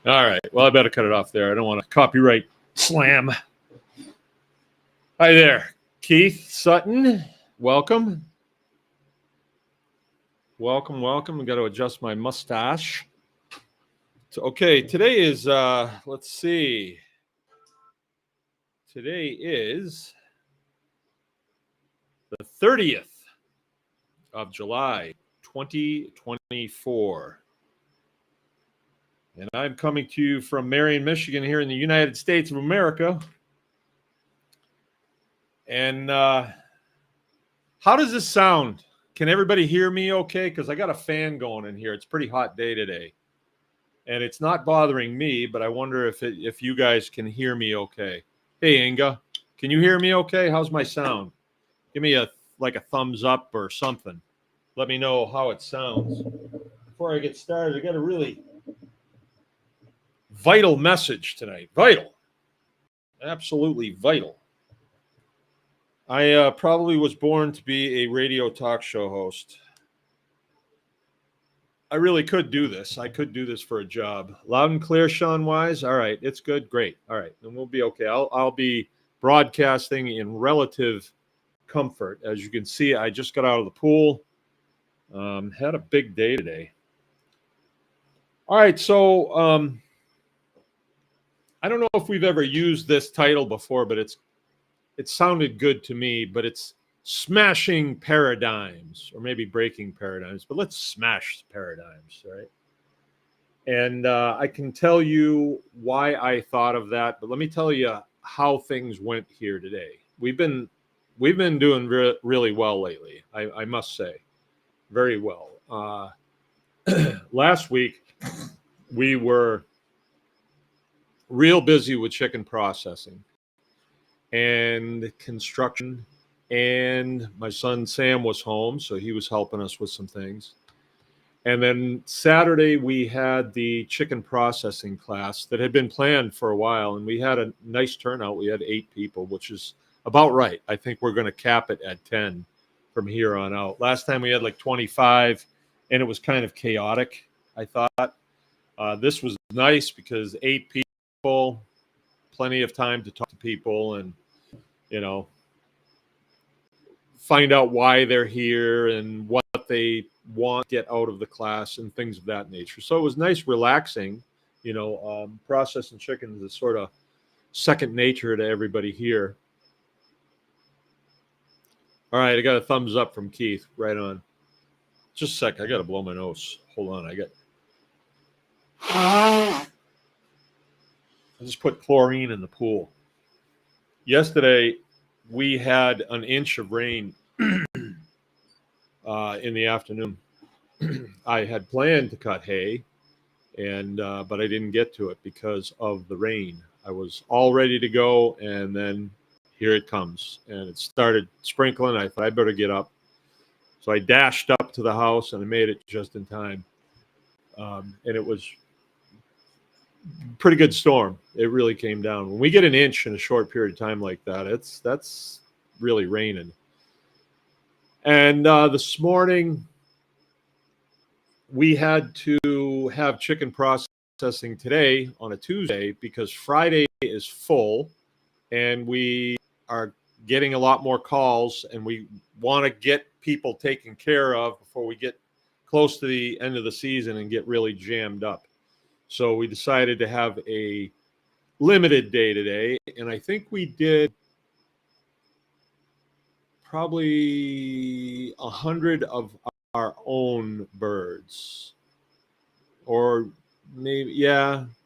All right. Well, I better cut it off there. I don't want to copyright slam. Hi there, Keith Sutton. Welcome. Welcome. I got to adjust my mustache. So, okay, today is, let's see. Today is the 30th of July, 2024. And I'm coming to you from Marion, Michigan, here in the United States of America. And how does this sound? Can everybody hear me okay? Because I got a fan going in here. It's a pretty hot day today. And it's not bothering me, but I wonder if you guys can hear me okay. Hey, Inga, can you hear me okay? How's my sound? Give me a thumbs up or something. Let me know how it sounds. Before I get started, I got a really vital message tonight. Vital. Absolutely vital. I probably was born to be a radio talk show host. I really could do this. I could do this for a job. Loud and clear, Sean Wise. All right, it's good. Great. All right, then we'll be okay. I'll be broadcasting in relative comfort. As you can see, I just got out of the pool. Had a big day today. All right, so I don't know if we've ever used this title before, but it sounded good to me. But it's smashing paradigms, or maybe breaking paradigms. But let's smash paradigms, all right? And I can tell you why I thought of that. But let me tell you how things went here today. We've been doing really well lately. I must say, very well. Last week we were real busy with chicken processing and construction, and my son Sam was home, so he was helping us with some things. And then Saturday we had the chicken processing class that had been planned for a while, and we had a nice turnout. We had 8 people, which is about right. I think we're going to cap it at 10 from here on out. Last time we had like 25, and it was kind of chaotic, I thought. This was nice because 8 people, plenty of time to talk to people and, find out why they're here and what they want to get out of the class and things of that nature. So it was nice, relaxing. Processing chickens is sort of second nature to everybody here. All right, I got a thumbs up from Keith. Right on. Just a sec. I got to blow my nose. Hold on. I just put chlorine in the pool. Yesterday, we had an inch of rain in the afternoon. I had planned to cut hay, but I didn't get to it because of the rain. I was all ready to go, and then here it comes. And it started sprinkling. I thought I better get up. So I dashed up to the house, and I made it just in time. And it was a pretty good storm. It really came down. When we get an inch in a short period of time like that, that's really raining. And this morning, we had to have chicken processing today on a Tuesday because Friday is full, and we are getting a lot more calls, and we want to get people taken care of before we get close to the end of the season and get really jammed up. So we decided to have a limited day today, and I think we did probably 100 of our own birds, or maybe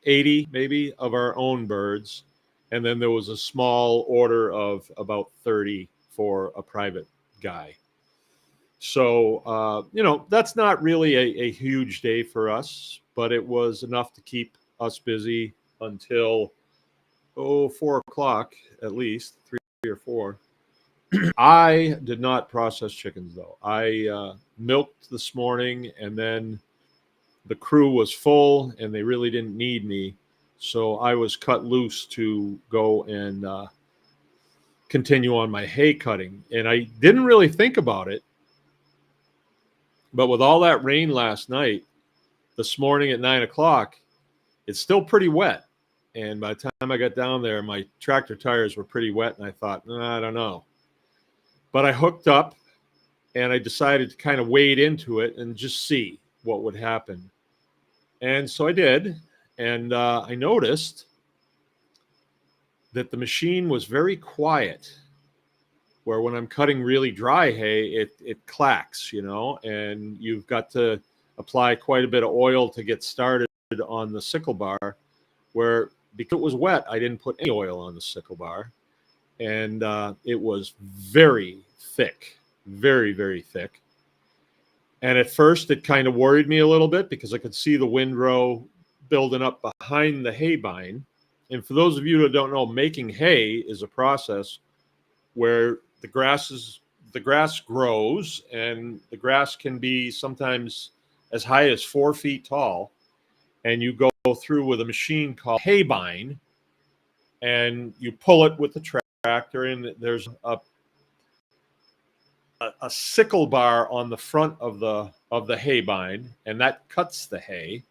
80 maybe of our own birds, and then there was a small order of about 30 for a private guy. So that's not really a huge day for us, but it was enough to keep us busy until 4 o'clock at least, 3 or 4. I did not process chickens, though. I milked this morning, and then the crew was full, and they really didn't need me. So I was cut loose to go and continue on my hay cutting. And I didn't really think about it. But with all that rain last night, this morning at 9 o'clock, it's still pretty wet. And by the time I got down there, my tractor tires were pretty wet. And I thought, I don't know. But I hooked up and I decided to kind of wade into it and just see what would happen. And so I did. And I noticed that the machine was very quiet, where when I'm cutting really dry hay, it clacks, and you've got to apply quite a bit of oil to get started on the sickle bar, where because it was wet, I didn't put any oil on the sickle bar. And it was very thick, very, very thick. And at first it kind of worried me a little bit because I could see the windrow building up behind the hay bine. And for those of you who don't know, making hay is a process where the grass grows, and the grass can be sometimes as high as 4 feet tall. And you go through with a machine called hay bine, and you pull it with the tractor, and there's a sickle bar on the front of the hay bine, and that cuts the hay.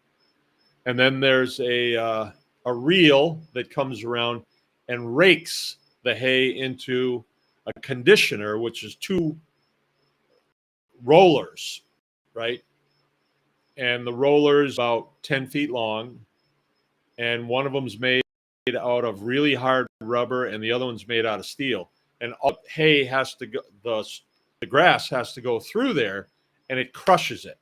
And then there's a reel that comes around and rakes the hay into a conditioner, which is 2 rollers, right? And the roller is about 10 feet long, and one of them's made out of really hard rubber, and the other one's made out of steel. And all hay has to go, the grass has to go through there, and it crushes it.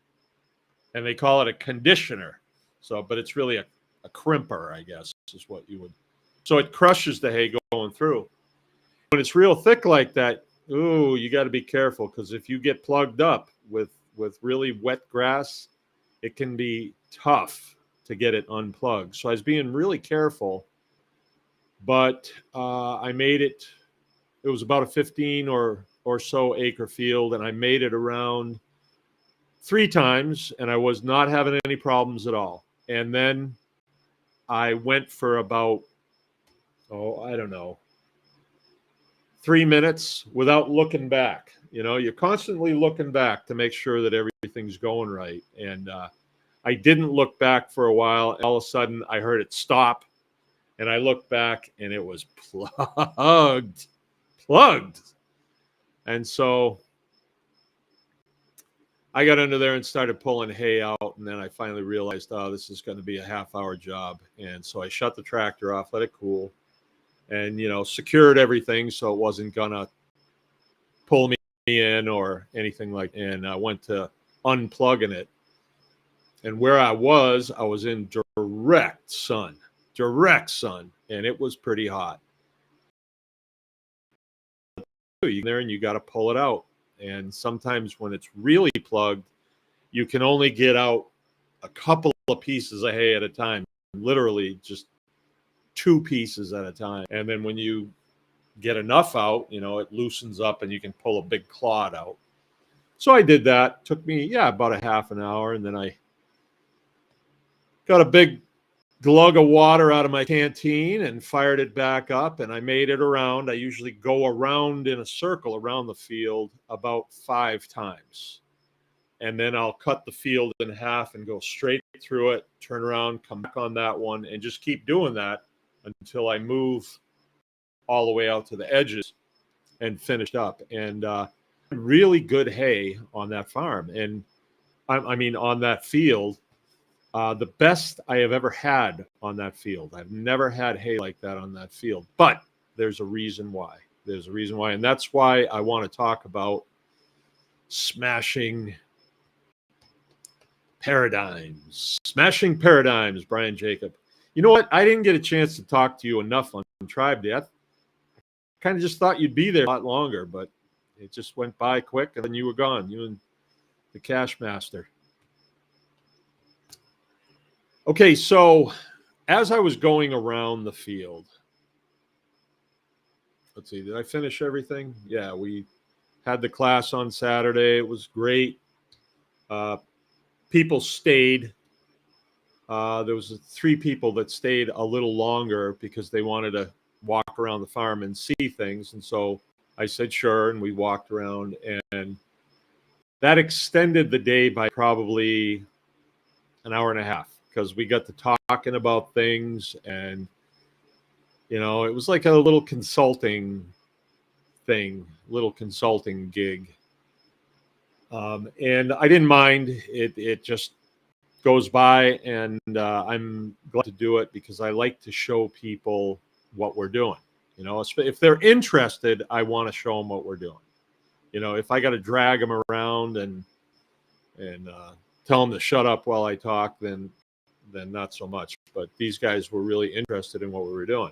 And they call it a conditioner. So, but it's really a crimper, I guess, is what you would. So it crushes the hay going through. When it's real thick like that, ooh, you got to be careful, because if you get plugged up with really wet grass, it can be tough to get it unplugged. So I was being really careful, but I made it. It was about a 15 or so acre field, and I made it around 3 times, and I was not having any problems at all. And then I went for about, I don't know, 3 minutes without looking back. You're constantly looking back to make sure that everything's going right. And I didn't look back for a while. All of a sudden, I heard it stop, and I looked back, and it was plugged. And so I got under there and started pulling hay out, and then I finally realized, this is going to be a half-hour job. And so I shut the tractor off, let it cool, and, secured everything so it wasn't going to pull me in or anything like that. And I went to unplugging it. And where I was in direct sun, and it was pretty hot. There, and you got to pull it out. And sometimes when it's really plugged, you can only get out a couple of pieces of hay at a time, literally just 2 pieces at a time. And then when you get enough out, it loosens up and you can pull a big clod out. So I did that. It took me, about a half an hour. And then I got a big glug of water out of my canteen and fired it back up, and I made it around. I usually go around in a circle around the field about 5 times. And then I'll cut the field in half and go straight through it, turn around, come back on that one, and just keep doing that until I move all the way out to the edges and finish up. And really good hay on that farm. And I mean, on that field, the best I have ever had on that field. I've never had hay like that on that field, but there's a reason why. And that's why I want to talk about smashing paradigms. Brian Jacob. You know what? I didn't get a chance to talk to you enough on Tribe Day. I kind of just thought you'd be there a lot longer, but it just went by quick, and then you were gone. You and the Cash Master. Okay, so as I was going around the field, let's see, did I finish everything? Yeah, we had the class on Saturday. It was great. People stayed. There was 3 people that stayed a little longer because they wanted to walk around the farm and see things. And so I said, sure, and we walked around. And that extended the day by probably an hour and a half, because we got to talking about things, and it was like a little consulting thing, little consulting gig. And I didn't mind it. It just goes by, and I'm glad to do it because I like to show people what we're doing. If they're interested, I want to show them what we're doing. If I got to drag them around and tell them to shut up while I talk, then not so much. But these guys were really interested in what we were doing.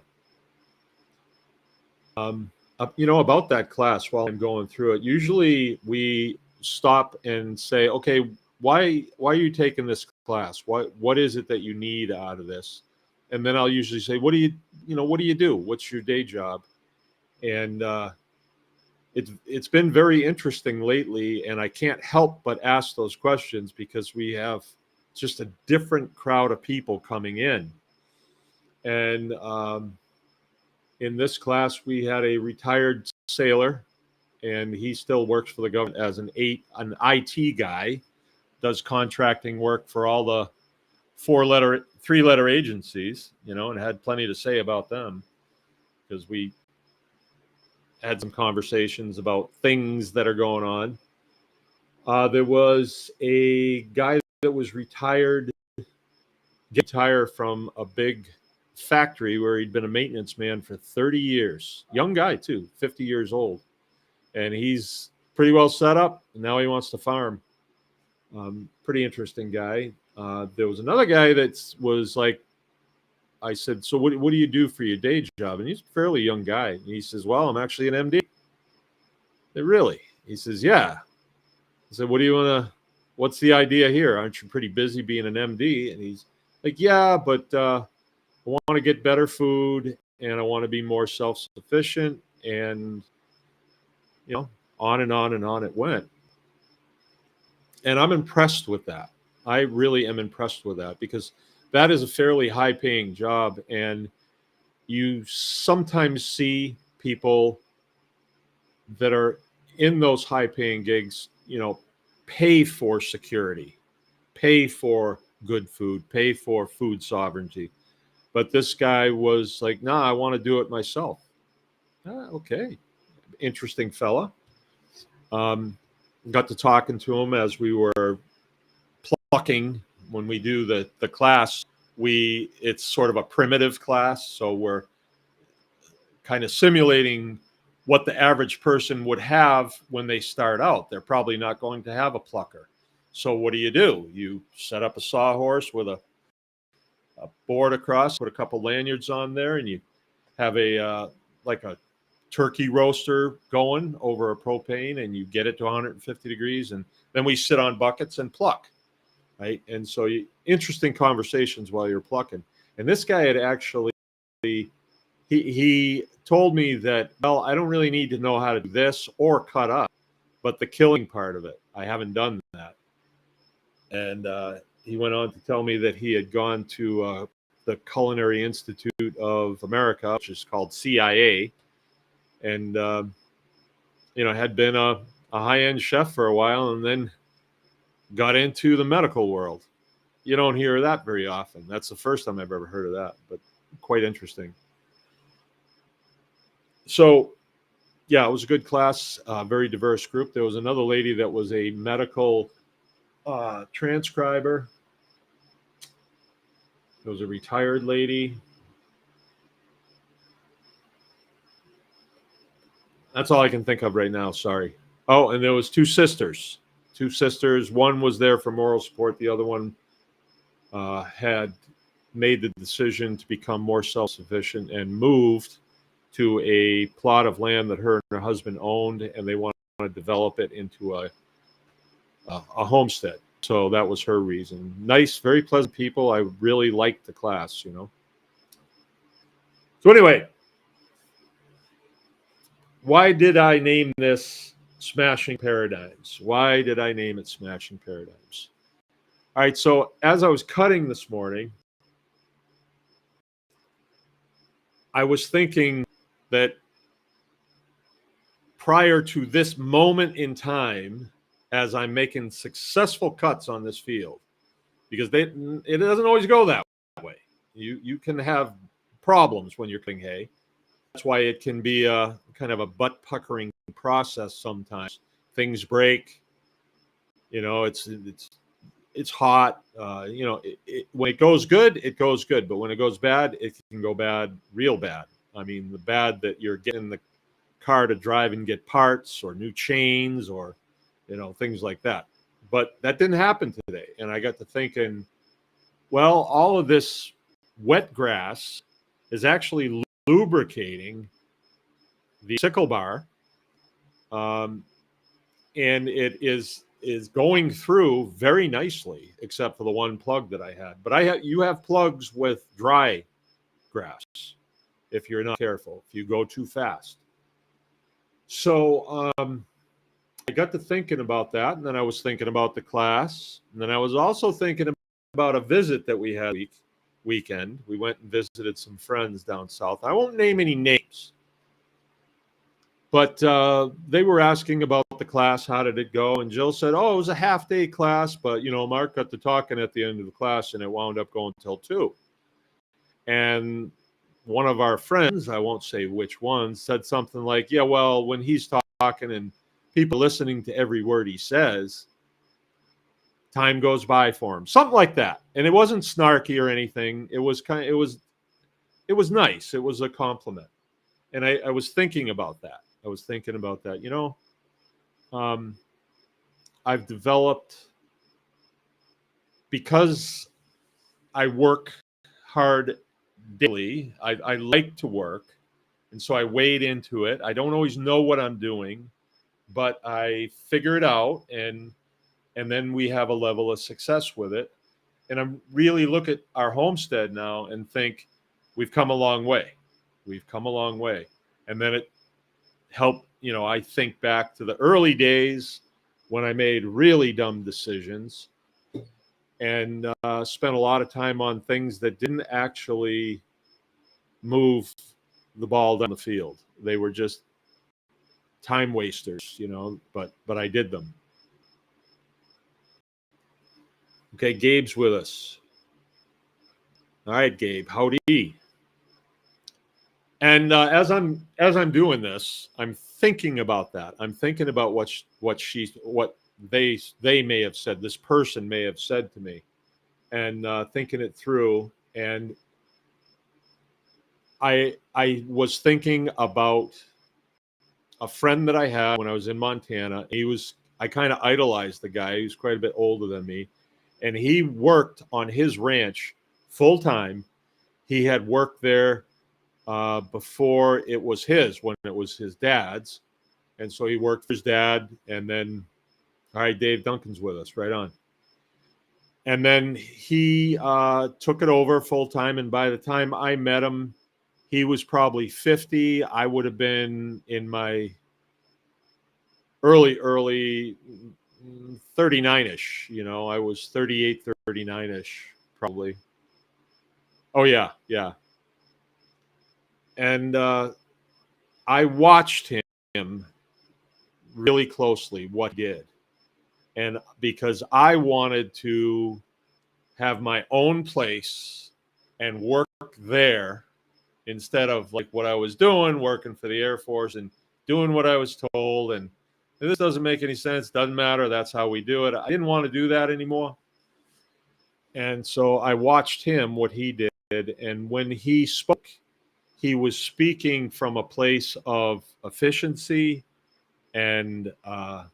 About that class, while I'm going through it, usually we stop and say, okay, why are you taking this class? What is it that you need out of this? And then I'll usually say, what do you do? What's your day job? And it's been very interesting lately, and I can't help but ask those questions because we have just a different crowd of people coming in. And in this class, we had a retired sailor, and he still works for the government as an IT guy, does contracting work for all the three-letter agencies, and had plenty to say about them because we had some conversations about things that are going on. There was a guy that was retired from a big factory where he'd been a maintenance man for 30 years. Young guy too, 50 years old. And he's pretty well set up. And now he wants to farm. Pretty interesting guy. There was another guy that was like, I said, so what do you do for your day job? And he's a fairly young guy. And he says, well, I'm actually an MD. Said, really? He says, yeah. I said, what's the idea here? Aren't you pretty busy being an MD? And he's like, yeah, but I want to get better food, and I want to be more self-sufficient, and on and on and on it went. And I'm impressed with that. I really am impressed with that because that is a fairly high-paying job, and you sometimes see people that are in those high-paying gigs, pay for security, pay for good food, pay for food sovereignty. But this guy was like, nah, I want to do it myself. Okay. Interesting fella. Got to talking to him as we were plucking. When we do the class, it's sort of a primitive class. So we're kind of simulating what the average person would have when they start out. They're probably not going to have a plucker. So what do? You set up a sawhorse with a board across, put a couple lanyards on there, and you have like a turkey roaster going over a propane, and you get it to 150 degrees, and then we sit on buckets and pluck, right? And so interesting conversations while you're plucking. And this guy had actually, he told me that, well, I don't really need to know how to do this or cut up, but the killing part of it, I haven't done that. And he went on to tell me that he had gone to the Culinary Institute of America, which is called CIA, and had been a high-end chef for a while, and then got into the medical world. You don't hear that very often. That's the first time I've ever heard of that, but quite interesting. So, yeah, it was a good class, very diverse group. There was another lady that was a medical transcriber. There was a retired lady. That's all I can think of right now. Sorry. Oh, and there was two sisters. One was there for moral support. The other one had made the decision to become more self-sufficient and moved to a plot of land that her and her husband owned, and they wanted to develop it into a homestead. So that was her reason. Nice, very pleasant people. I really liked the class, So anyway, why did I name this Smashing Paradigms? Why did I name it Smashing Paradigms? All right, so as I was cutting this morning, I was thinking that prior to this moment in time, as I'm making successful cuts on this field, because it doesn't always go that way. You can have problems when you're cutting hay. That's why it can be a kind of a butt puckering process sometimes. Things break. It's hot. When it goes good, it goes good. But when it goes bad, it can go bad, real bad. I mean, the bad that you're getting the car to drive and get parts or new chains or, things like that. But that didn't happen today. And I got to thinking, well, all of this wet grass is actually lubricating the sickle bar. And it is going through very nicely, except for the one plug that I had. But you have plugs with dry grass if you're not careful, if you go too fast. So I got to thinking about that, and then I was thinking about the class, and then I was also thinking about a visit that we had weekend. We went and visited some friends down south. I won't name any names. But they were asking about the class, how did it go? And Jill said, oh, it was a half-day class, but, Mark got to talking at the end of the class, and it wound up going until 2. And one of our friends, I won't say which one, said something like, yeah, well, when he's talking and people listening to every word he says, time goes by for him. Something like that. And it wasn't snarky or anything. It was nice. It was a compliment. And I was thinking about that. I've developed, because I work hard daily, I like to work, and so I wade into it. I don't always know what I'm doing, but I figure it out, and then we have a level of success with it. And I really look at our homestead now and think we've come a long way. And then it helped, I think back to the early days when I made really dumb decisions and spent a lot of time on things that didn't actually move the ball down the field. They were just time wasters, but I did them. Okay, Gabe's with us. All right, Gabe, howdy. And as I'm doing this, I'm thinking about that. I'm thinking about what they may have said. This person may have said to me, and thinking it through. And I was thinking about a friend that I had when I was in Montana. I kind of idolized the guy. He was quite a bit older than me, and he worked on his ranch full time. He had worked there before it was his, when it was his dad's. And so he worked for his dad. And then, all right, Dave Duncan's with us. Right on. And then he took it over full time. And by the time I met him, he was probably 50. I would have been in my early 39-ish. I was 38, 39-ish, probably. Oh, yeah. And I watched him really closely, what he did. And because I wanted to have my own place and work there instead of like what I was doing, working for the Air Force and doing what I was told. And this doesn't make any sense. Doesn't matter. That's how we do it. I didn't want to do that anymore. And so I watched him, what he did. And when he spoke, he was speaking from a place of efficiency and I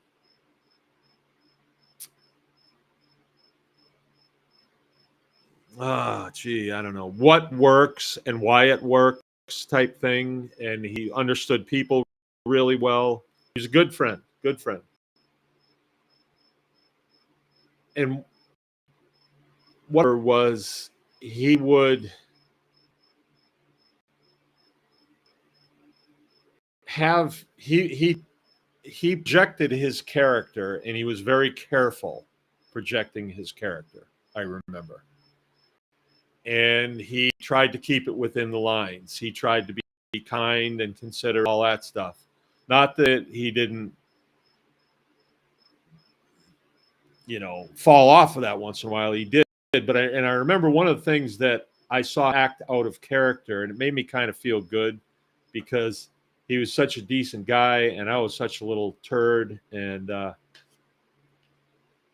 don't know what works and why it works type thing. And he understood people really well. He's a good friend. And what was, he would have, he projected his character, and he was very careful projecting his character, I remember. And he tried to keep it within the lines. He tried to be kind and considerate, all that stuff. Not that he didn't, fall off of that once in a while. He did, but I remember one of the things that I saw act out of character, and it made me kind of feel good because he was such a decent guy, and I was such a little turd, and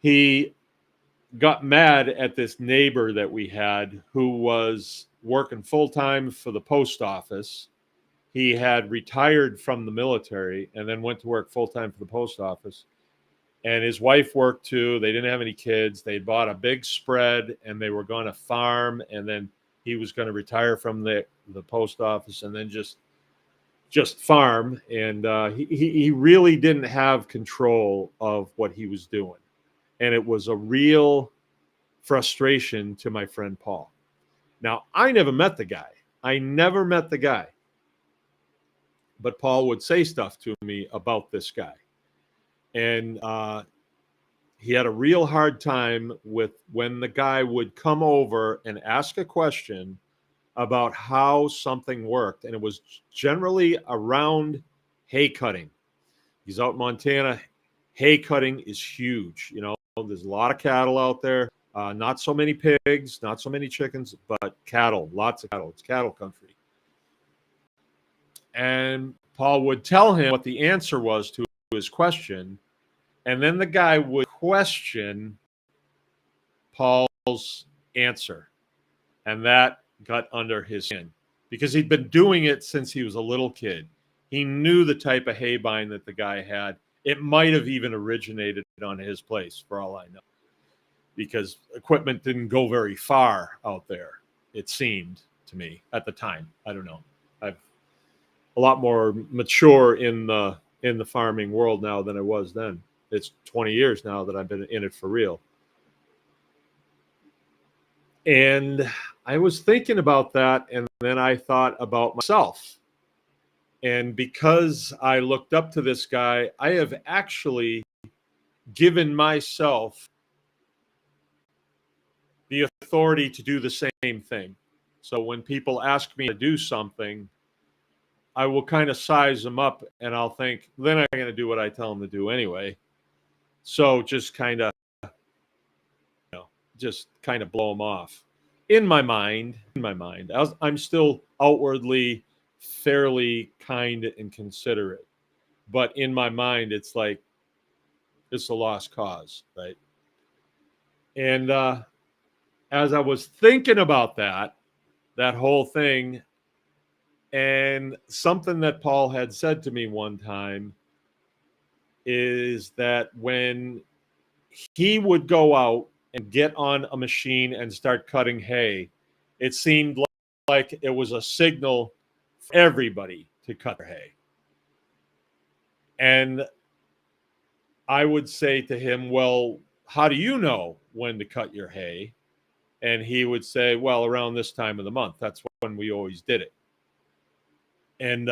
he got mad at this neighbor that we had who was working full time for the post office. He had retired from the military and then went to work full time for the post office. And his wife worked too. They didn't have any kids. They bought a big spread and they were going to farm. And then he was going to retire from the post office and then just farm. And he really didn't have control of what he was doing. And it was a real frustration to my friend Paul. Now, I never met the guy. I never met the guy. But Paul would say stuff to me about this guy. And he had a real hard time with when the guy would come over and ask a question about how something worked. And it was generally around hay cutting. He's out in Montana. Hay cutting is huge. You know, there's a lot of cattle out there. Not so many pigs, not so many chickens, but cattle, lots of cattle. It's cattle country. And Paul would tell him what the answer was to his question. And then the guy would question Paul's answer. And that got under his skin because he'd been doing it since he was a little kid. He knew the type of hay bind that the guy had. It might have even originated on his place, for all I know, because equipment didn't go very far out there, it seemed to me at the time. I don't know. I'm a lot more mature in the farming world now than I was then. It's 20 years now that I've been in it for real. And I was thinking about that, and then I thought about myself. And because I looked up to this guy, I have actually given myself the authority to do the same thing. So when people ask me to do something, I will kind of size them up and I'll think, they're not going to do what I tell them to do anyway. So just kind of, just kind of blow them off. In my mind, I'm still outwardly fairly kind and considerate. But in my mind, it's like, it's a lost cause, right? And as I was thinking about that whole thing, and something that Paul had said to me one time is that when he would go out and get on a machine and start cutting hay, it seemed like it was a signal for everybody to cut their hay. And I would say to him, well, how do you know when to cut your hay? And he would say, well, around this time of the month. That's when we always did it. And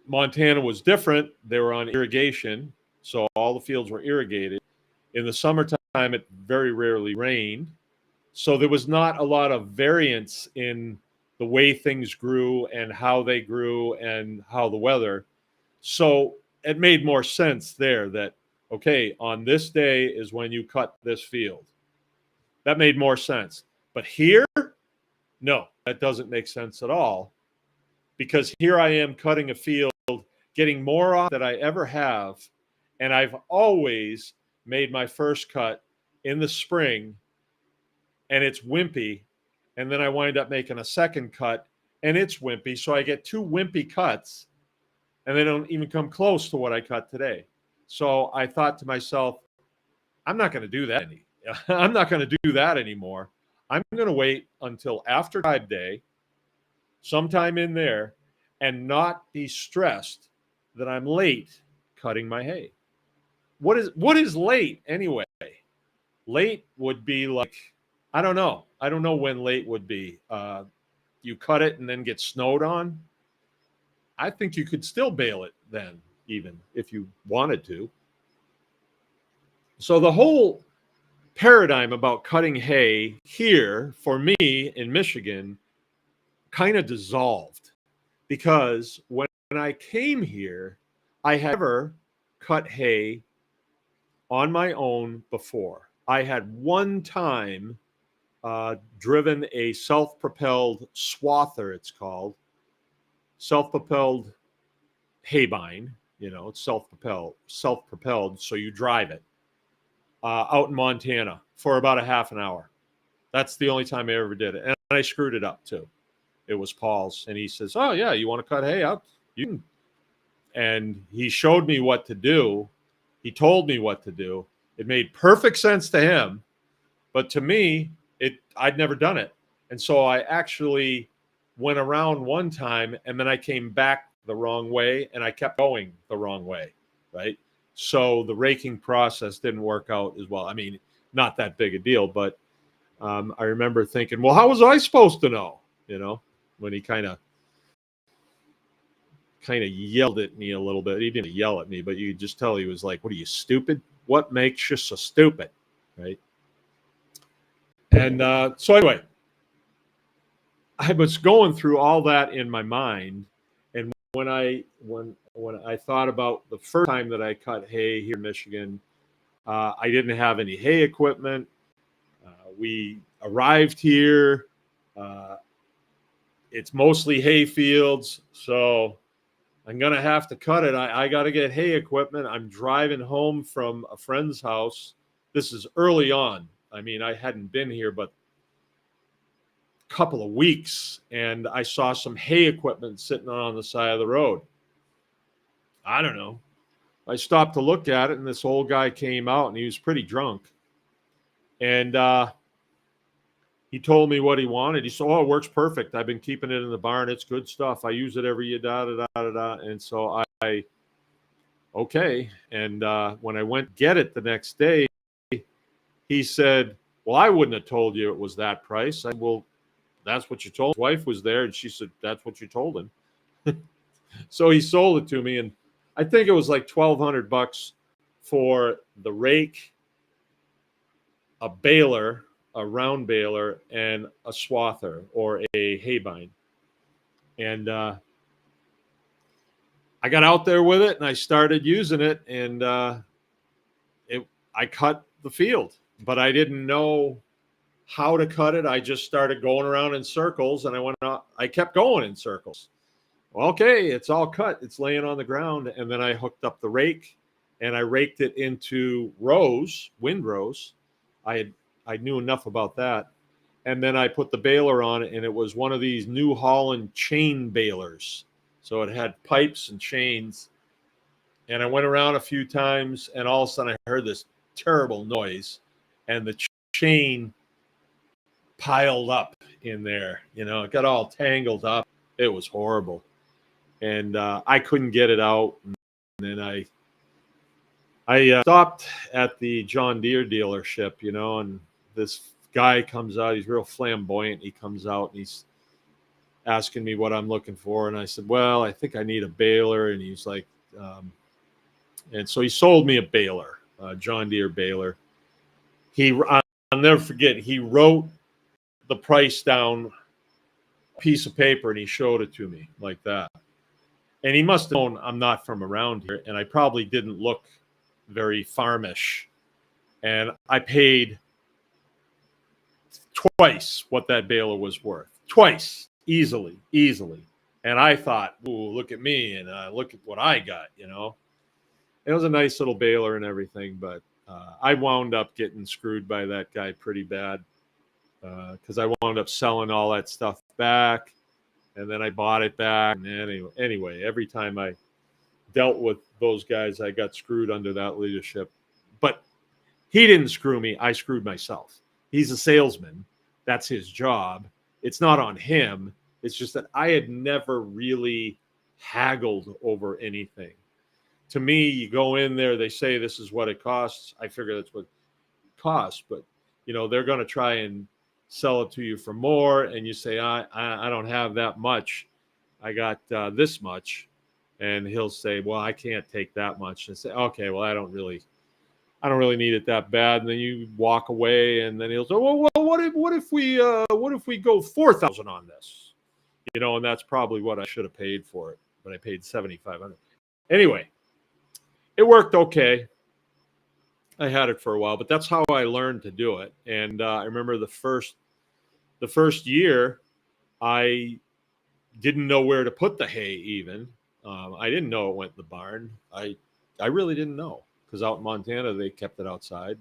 Montana was different. They were on irrigation, so all the fields were irrigated. In the summertime, it very rarely rained. So there was not a lot of variance in the way things grew and how they grew and how the weather. So it made more sense there that, okay, on this day is when you cut this field. That made more sense. But here, no, that doesn't make sense at all. Because here I am cutting a field, getting more off than I ever have. And I've always made my first cut in the spring and it's wimpy. And then I wind up making a second cut and it's wimpy. So I get two wimpy cuts and they don't even come close to what I cut today. So I thought to myself, I'm not going to do that I'm not going to do that anymore. I'm going to wait until after Tribe Day, sometime in there, and not be stressed that I'm late cutting my hay. What is late anyway? Late would be like, I don't know. I don't know when late would be. You cut it and then get snowed on. I think you could still bale it then, even if you wanted to. So the whole paradigm about cutting hay here for me in Michigan kind of dissolved because when I came here, I had never cut hay on my own before. I had one time driven a self-propelled swather, it's called, self-propelled haybine. It's self-propelled, so you drive it out in Montana for about a half an hour. That's the only time I ever did it, and I screwed it up too. It was Paul's, and he says, "Oh yeah, you want to cut hay up? You can." And he showed me what to do. He told me what to do. It made perfect sense to him, but to me, I'd never done it, and so I actually went around one time, and then I came back the wrong way, and I kept going the wrong way, right? So the raking process didn't work out as well. I mean, not that big a deal, but I remember thinking, well, how was I supposed to know? When he kind of yelled at me a little bit. He didn't yell at me, but you could just tell he was like, "What are you, stupid? What makes you so stupid?" Right? And so anyway, I was going through all that in my mind, and when I thought about the first time that I cut hay here in Michigan, I didn't have any hay equipment. We arrived here. It's mostly hay fields, so I'm going to have to cut it. I got to get hay equipment. I'm driving home from a friend's house. This is early on. I mean, I hadn't been here but a couple of weeks, and I saw some hay equipment sitting on the side of the road. I don't know. I stopped to look at it, and this old guy came out, and he was pretty drunk. And he told me what he wanted. He said, "Oh, it works perfect. I've been keeping it in the barn. It's good stuff. I use it every year, da-da-da-da-da." And so okay. And when I went get it the next day, he said, "Well, I wouldn't have told you it was that price." I said, "Well, that's what you told." His wife was there, and she said, "That's what you told him." So he sold it to me, and I think it was like $1,200 for the rake, a baler, a round baler, and a swather or a haybine. And I got out there with it, and I started using it, and I cut the field, but I didn't know how to cut it. I just started going around in circles, and I kept going in circles. Well, okay, it's all cut. It's laying on the ground, and then I hooked up the rake, and I raked it into rows, windrows. I knew enough about that. And then I put the baler on it, and it was one of these New Holland chain balers. So it had pipes and chains. And I went around a few times, and all of a sudden I heard this terrible noise, and the chain piled up in there. It got all tangled up. It was horrible. And I couldn't get it out. And then I stopped at the John Deere dealership, and this guy comes out. He's real flamboyant. He comes out, and he's asking me what I'm looking for. And I said, "Well, I think I need a baler." And he's like, and so he sold me a baler, a John Deere baler. I'll never forget, he wrote the price down a piece of paper, and he showed it to me like that. And he must have known I'm not from around here, and I probably didn't look very farmish. And I paid twice what that baler was worth. Twice, easily. And I thought, "Ooh, look at me, and look at what I got," It was a nice little baler and everything, but I wound up getting screwed by that guy pretty bad because I wound up selling all that stuff back, and then I bought it back. And anyway, every time I dealt with those guys, I got screwed under that leadership. But he didn't screw me. I screwed myself. He's a salesman. That's his job. It's not on him. It's just that I had never really haggled over anything. To me, you go in there, they say this is what it costs. I figure that's what it costs, but they're going to try and sell it to you for more, and you say, I don't have that much. I got this much, and he'll say, "Well, I can't take that much." And say, "Okay, well, I don't really need it that bad." And then you walk away, and then he'll say, "Well, what if we go 4,000 on this?" And that's probably what I should have paid for it, but I paid $7,500. Anyway, it worked okay. I had it for a while, but that's how I learned to do it. And I remember the first year, I didn't know where to put the hay. Even I didn't know it went in the barn. I really didn't know, because out in Montana they kept it outside.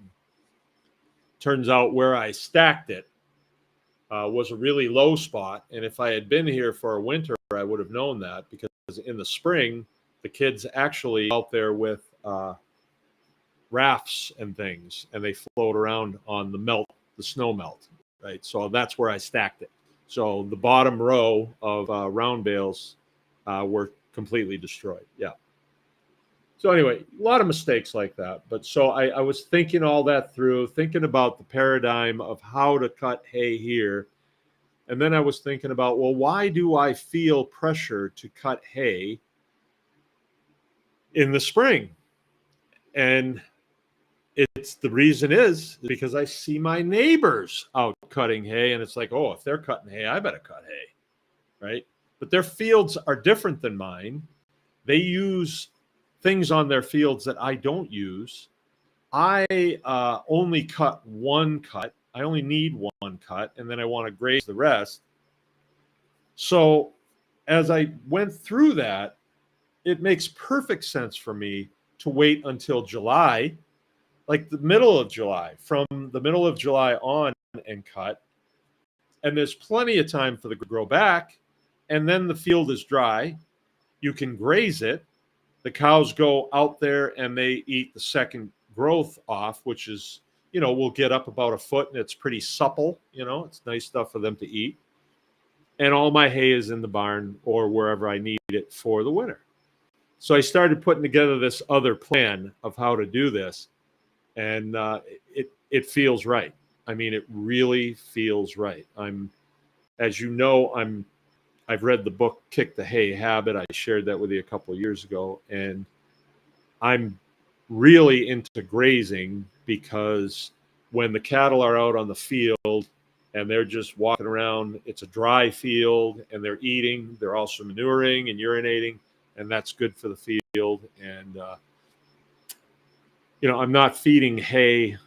Turns out where I stacked it was a really low spot, and if I had been here for a winter, I would have known that, because in the spring the kids actually out there with rafts and things, and they float around on the snow melt, right? So that's where I stacked it. So the bottom row of round bales were completely destroyed. Yeah. So anyway, a lot of mistakes like that. But so I was thinking all that through, thinking about the paradigm of how to cut hay here. And then I was thinking about, well, why do I feel pressure to cut hay in the spring? And it's the reason is because I see my neighbors out cutting hay, and it's like, oh, if they're cutting hay, I better cut hay, right? But their fields are different than mine. They use things on their fields that I don't use. I only cut one cut. I only need one cut, and then I want to graze the rest. So as I went through that, it makes perfect sense for me to wait until July, like the middle of July, from the middle of July on, and cut. And there's plenty of time for the grow back. And then the field is dry. You can graze it. The cows go out there and they eat the second growth off, which is, will get up about a foot, and it's pretty supple. It's nice stuff for them to eat. And all my hay is in the barn or wherever I need it for the winter. So I started putting together this other plan of how to do this. And it feels right. I mean, it really feels right. As you know, I've read the book Kick the Hay Habit. I shared that with you a couple of years ago, and I'm really into grazing, because when the cattle are out on the field and they're just walking around, it's a dry field, and they're eating. They're also manuring and urinating, and that's good for the field. And I'm not feeding hay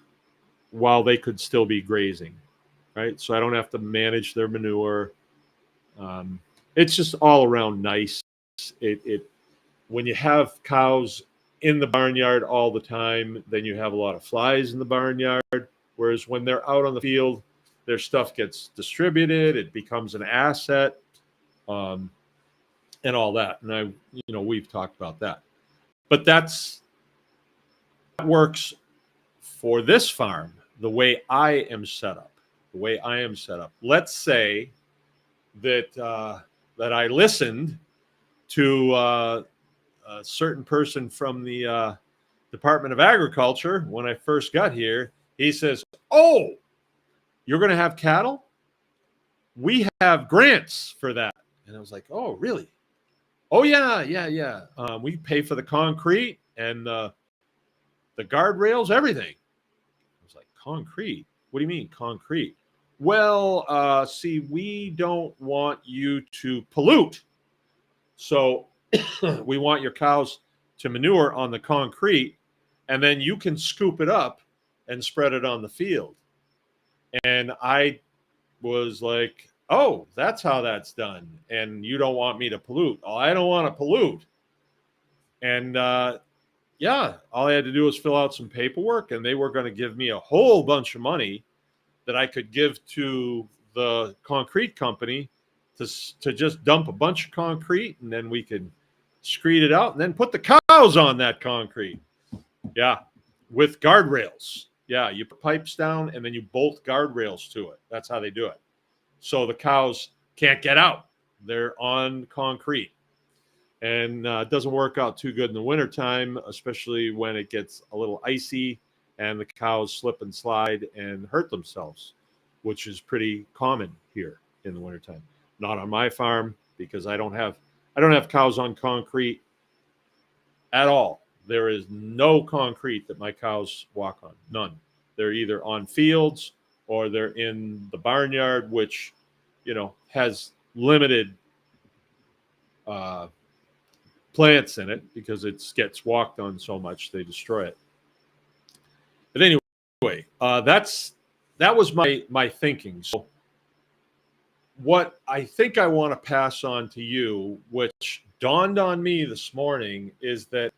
while they could still be grazing, right? So I don't have to manage their manure. It's just all around nice. When you have cows in the barnyard all the time, then you have a lot of flies in the barnyard. Whereas when they're out on the field, their stuff gets distributed. It becomes an asset, and all that. And we've talked about that. But that works for this farm, the way I am set up. Let's say that I listened to a certain person from the Department of Agriculture when I first got here. He says, "Oh, you're going to have cattle? We have grants for that." And I was like, "Oh, really? Oh, yeah. We pay for the concrete and the guardrails, everything." I was like, "Concrete? What do you mean concrete?" "Well, see, we don't want you to pollute. So we want your cows to manure on the concrete, and then you can scoop it up and spread it on the field." And I was like, "Oh, that's how that's done. And you don't want me to pollute." "Oh, I don't want to pollute." And yeah, all I had to do was fill out some paperwork, and they were going to give me a whole bunch of money that I could give to the concrete company to just dump a bunch of concrete, and then we could screed it out and then put the cows on that concrete. Yeah, with guardrails. Yeah, you put pipes down and then you bolt guardrails to it. That's how they do it. So the cows can't get out. They're on concrete. And it doesn't work out too good in the wintertime, especially when it gets a little icy and the cows slip and slide and hurt themselves, which is pretty common here in the wintertime. Not on my farm, because I don't have cows on concrete at all. There is no concrete that my cows walk on. None. They're either on fields or they're in the barnyard, which, has limited plants in it because it gets walked on so much they destroy it. that was my thinking. So what I think I want to pass on to you, which dawned on me this morning, is that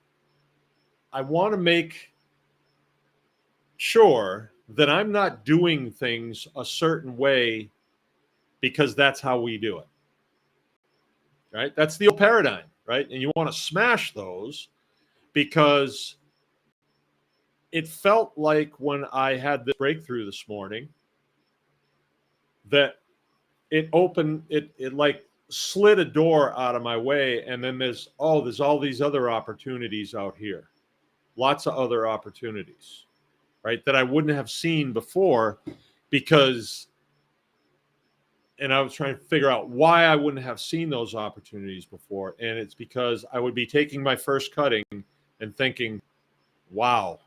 I want to make sure that I'm not doing things a certain way because that's how we do it. Right? That's the old paradigm, right? And you want to smash those because it felt like when I had this breakthrough this morning that it opened it like slid a door out of my way, and then there's all these other opportunities out here. Lots of other opportunities, right? That I wouldn't have seen before because and I was trying to figure out why I wouldn't have seen those opportunities before. And it's because I would be taking my first cutting and thinking, wow,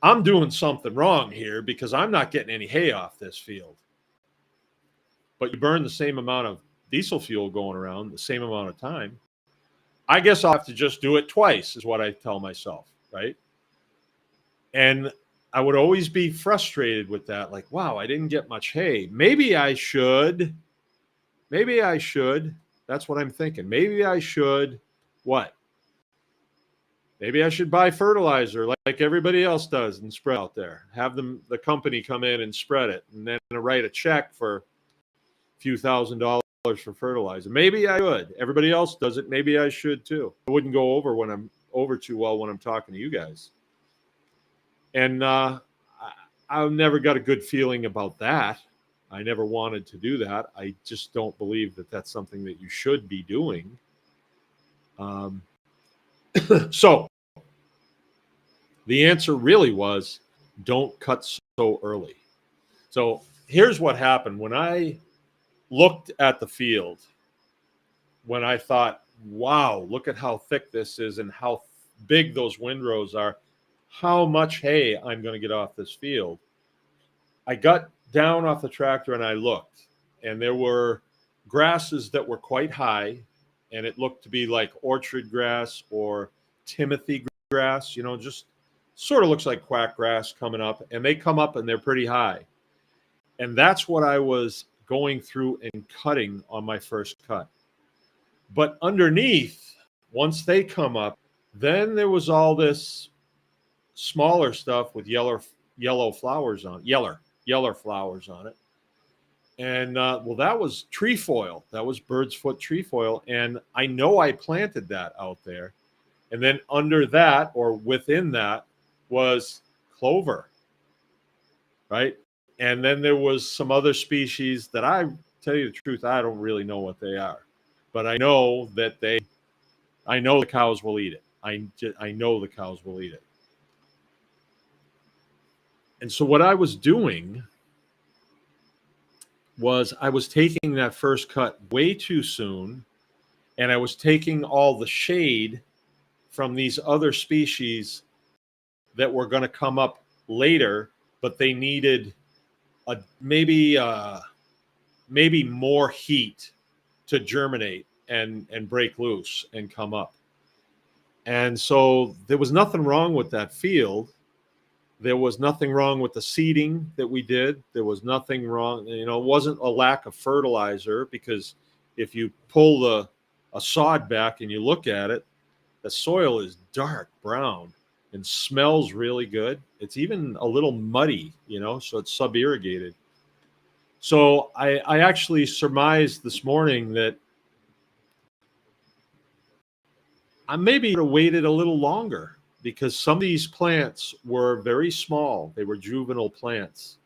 I'm doing something wrong here because I'm not getting any hay off this field. But you burn the same amount of diesel fuel going around the same amount of time. I guess I'll have to just do it twice, is what I tell myself, right? And I would always be frustrated with that. Like, wow, I didn't get much hay. Maybe I should. That's what I'm thinking. Maybe I should what? Maybe I should buy fertilizer like everybody else does and spread out there. Have the company come in and spread it, and then write a check for a few $1,000s for fertilizer. Maybe I should. Everybody else does it. Maybe I should too. It wouldn't go over too well when I'm talking to you guys. And I've never got a good feeling about that. I never wanted to do that. I just don't believe that that's something that you should be doing. So the answer really was don't cut so early. So here's what happened. When I looked at the field, when I thought, wow, look at how thick this is and how big those windrows are, how much hay I'm going to get off this field. I got down off the tractor and I looked, and there were grasses that were quite high, and it looked to be like orchard grass or Timothy grass, just sort of looks like quack grass coming up, and they come up and they're pretty high. And that's what I was going through and cutting on my first cut. But underneath, once they come up, then there was all this smaller stuff with yellow flowers on yeller flowers on it. And that was trefoil. That was bird's foot trefoil. And I know I planted that out there. And then under that, or within that, was clover, right? And then there was some other species that, I tell you the truth, I don't really know what they are. But I know that I know the cows will eat it. I know the cows will eat it. And so what I was doing was I was taking that first cut way too soon, and I was taking all the shade from these other species that were going to come up later, but they needed maybe more heat to germinate and break loose and come up. And so there was nothing wrong with that field. There was nothing wrong with the seeding that we did. There was nothing wrong. It wasn't a lack of fertilizer, because if you pull a sod back and you look at it, the soil is dark brown and smells really good. It's even a little muddy, so it's sub-irrigated. So I actually surmised this morning that I maybe would have waited a little longer, because some of these plants were very small. They were juvenile plants.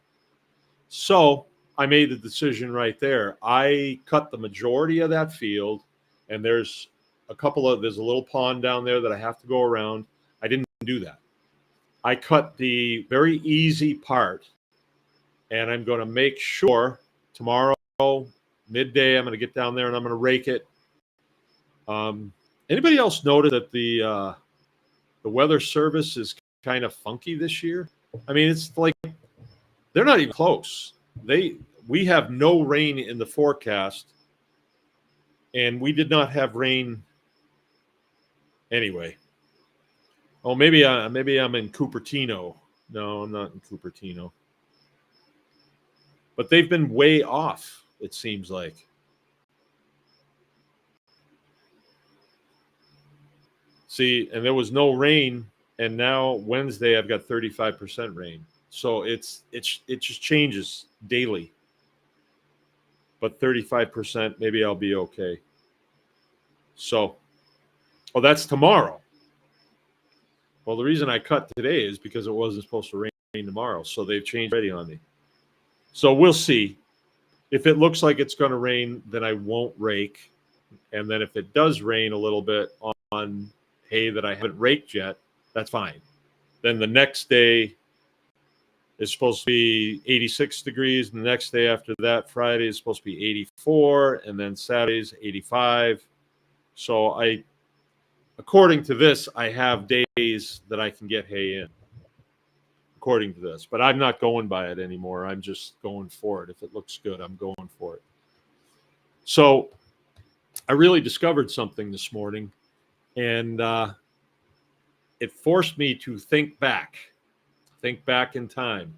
So I made the decision right there. I cut the majority of that field, and there's a little pond down there that I have to go around. I didn't do that. I cut the very easy part, and I'm going to make sure tomorrow, midday, I'm going to get down there and I'm going to rake it. Anybody else notice that the Weather Service is kind of funky this year? I mean, it's like they're not even close. We have no rain in the forecast, and we did not have rain anyway. Oh, maybe I'm in Cupertino. No, I'm not in Cupertino. But they've been way off, it seems like. See, and there was no rain, and now Wednesday I've got 35% rain. So it just changes daily. But 35%, maybe I'll be okay. So, oh, that's tomorrow. Well, the reason I cut today is because it wasn't supposed to rain tomorrow. So they've changed already on me. So we'll see. If it looks like it's going to rain, then I won't rake. And then if it does rain a little bit on hay that I haven't raked yet, that's fine. Then the next day is supposed to be 86 degrees. And the next day after that, Friday, is supposed to be 84. And then Saturday's 85. So according to this, I have days that I can get hay in, according to this. But I'm not going by it anymore. I'm just going for it. If it looks good, I'm going for it. So I really discovered something this morning, and it forced me to think back in time.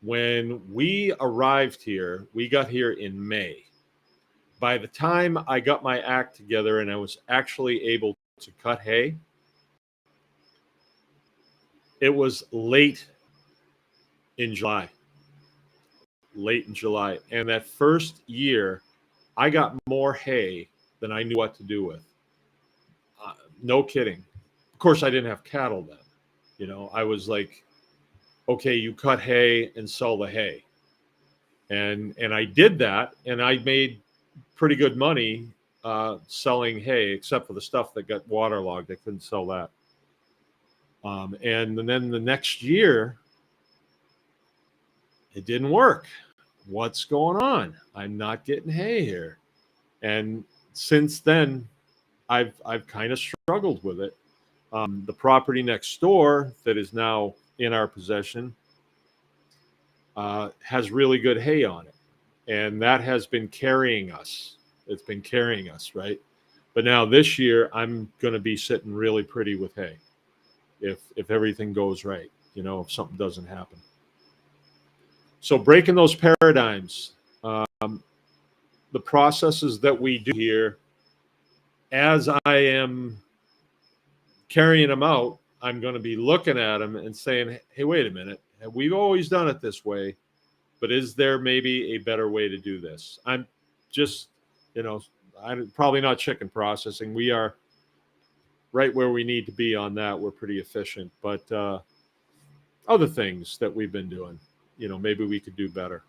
When we arrived here, we got here in May. By the time I got my act together and I was actually able to cut hay, it was late in July. And that first year, I got more hay than I knew what to do with. No kidding. Of course, I didn't have cattle then. You know, I was like, okay, you cut hay and sell the hay. And I did that, and I made pretty good money selling hay, except for the stuff that got waterlogged. I couldn't sell that. And then the next year, it didn't work. What's going on? I'm not getting hay here. And since then, I've kind of struggled with it. The property next door that is now in our possession has really good hay on it, and that has been carrying us. It's been carrying us, right? But now this year, I'm going to be sitting really pretty with hay, if everything goes right. You know, if something doesn't happen. So breaking those paradigms, the processes that we do here, as I am carrying them out, I'm going to be looking at them and saying, hey, wait a minute. We've always done it this way, but is there maybe a better way to do this? I'm just, I'm probably not chicken processing. We are right where we need to be on that. We're pretty efficient, but other things that we've been doing, maybe we could do better.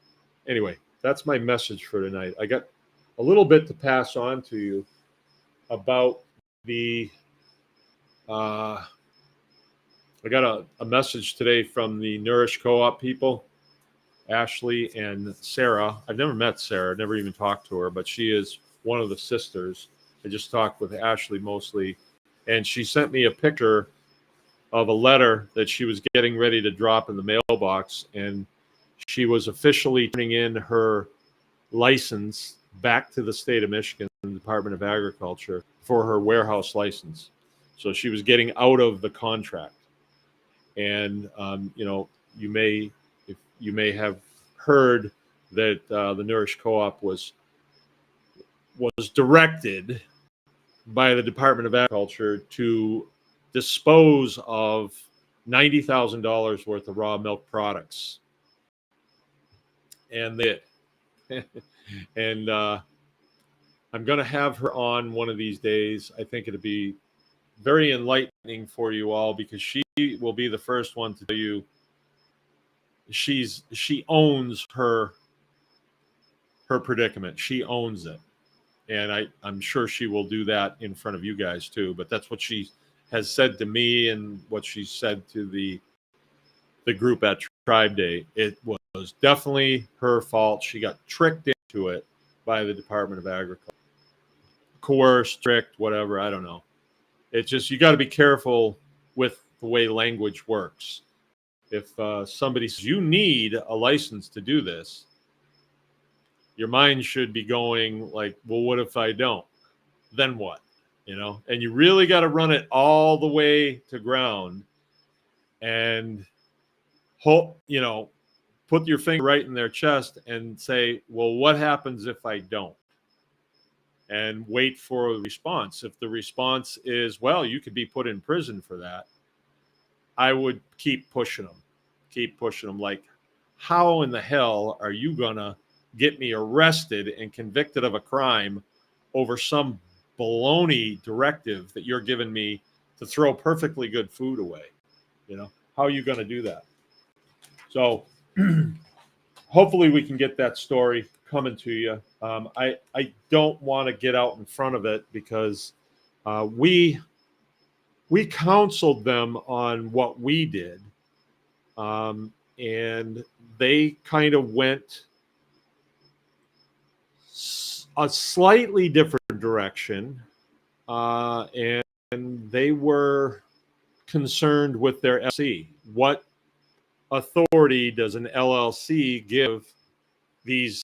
Anyway, that's my message for tonight. I got a little bit to pass on to you about the I got a message today from the Nourish Co-op people, Ashley and Sarah. I've never met Sarah, never even talked to her, but she is one of the sisters. I just talked with Ashley mostly, and she sent me a picture of a letter that she was getting ready to drop in the mailbox, and she was officially turning in her license back to the state of Michigan, the Department of Agriculture, for her warehouse license. So she was getting out of the contract. And you may have heard that the Nourish Co-op was directed by the Department of Agriculture to dispose of $90,000 worth of raw milk products, and they did. And I'm going to have her on one of these days. I think it'll be very enlightening for you all, because she will be the first one to tell you she owns her predicament. She owns it. And I'm sure she will do that in front of you guys too. But that's what she has said to me, and what she said to the group at Tribe Day. It was definitely her fault. She got tricked into it by the Department of Agriculture. Coerced, tricked, whatever, I don't know. It's just, you got to be careful with the way language works. If somebody says you need a license to do this, your mind should be going like, well, what if I don't? Then what? And you really got to run it all the way to ground. And you know, put your finger right in their chest and say, well, what happens if I don't? And wait for a response. If the response is, well, you could be put in prison for that, I would keep pushing them. Keep pushing them. Like, how in the hell are you going to get me arrested and convicted of a crime over some baloney directive that you're giving me to throw perfectly good food away? You know, how are you going to do that? So hopefully we can get that story coming to you. I don't want to get out in front of it because we counseled them on what we did, and they kind of went a slightly different direction, and they were concerned with their LLC. What authority does an LLC give these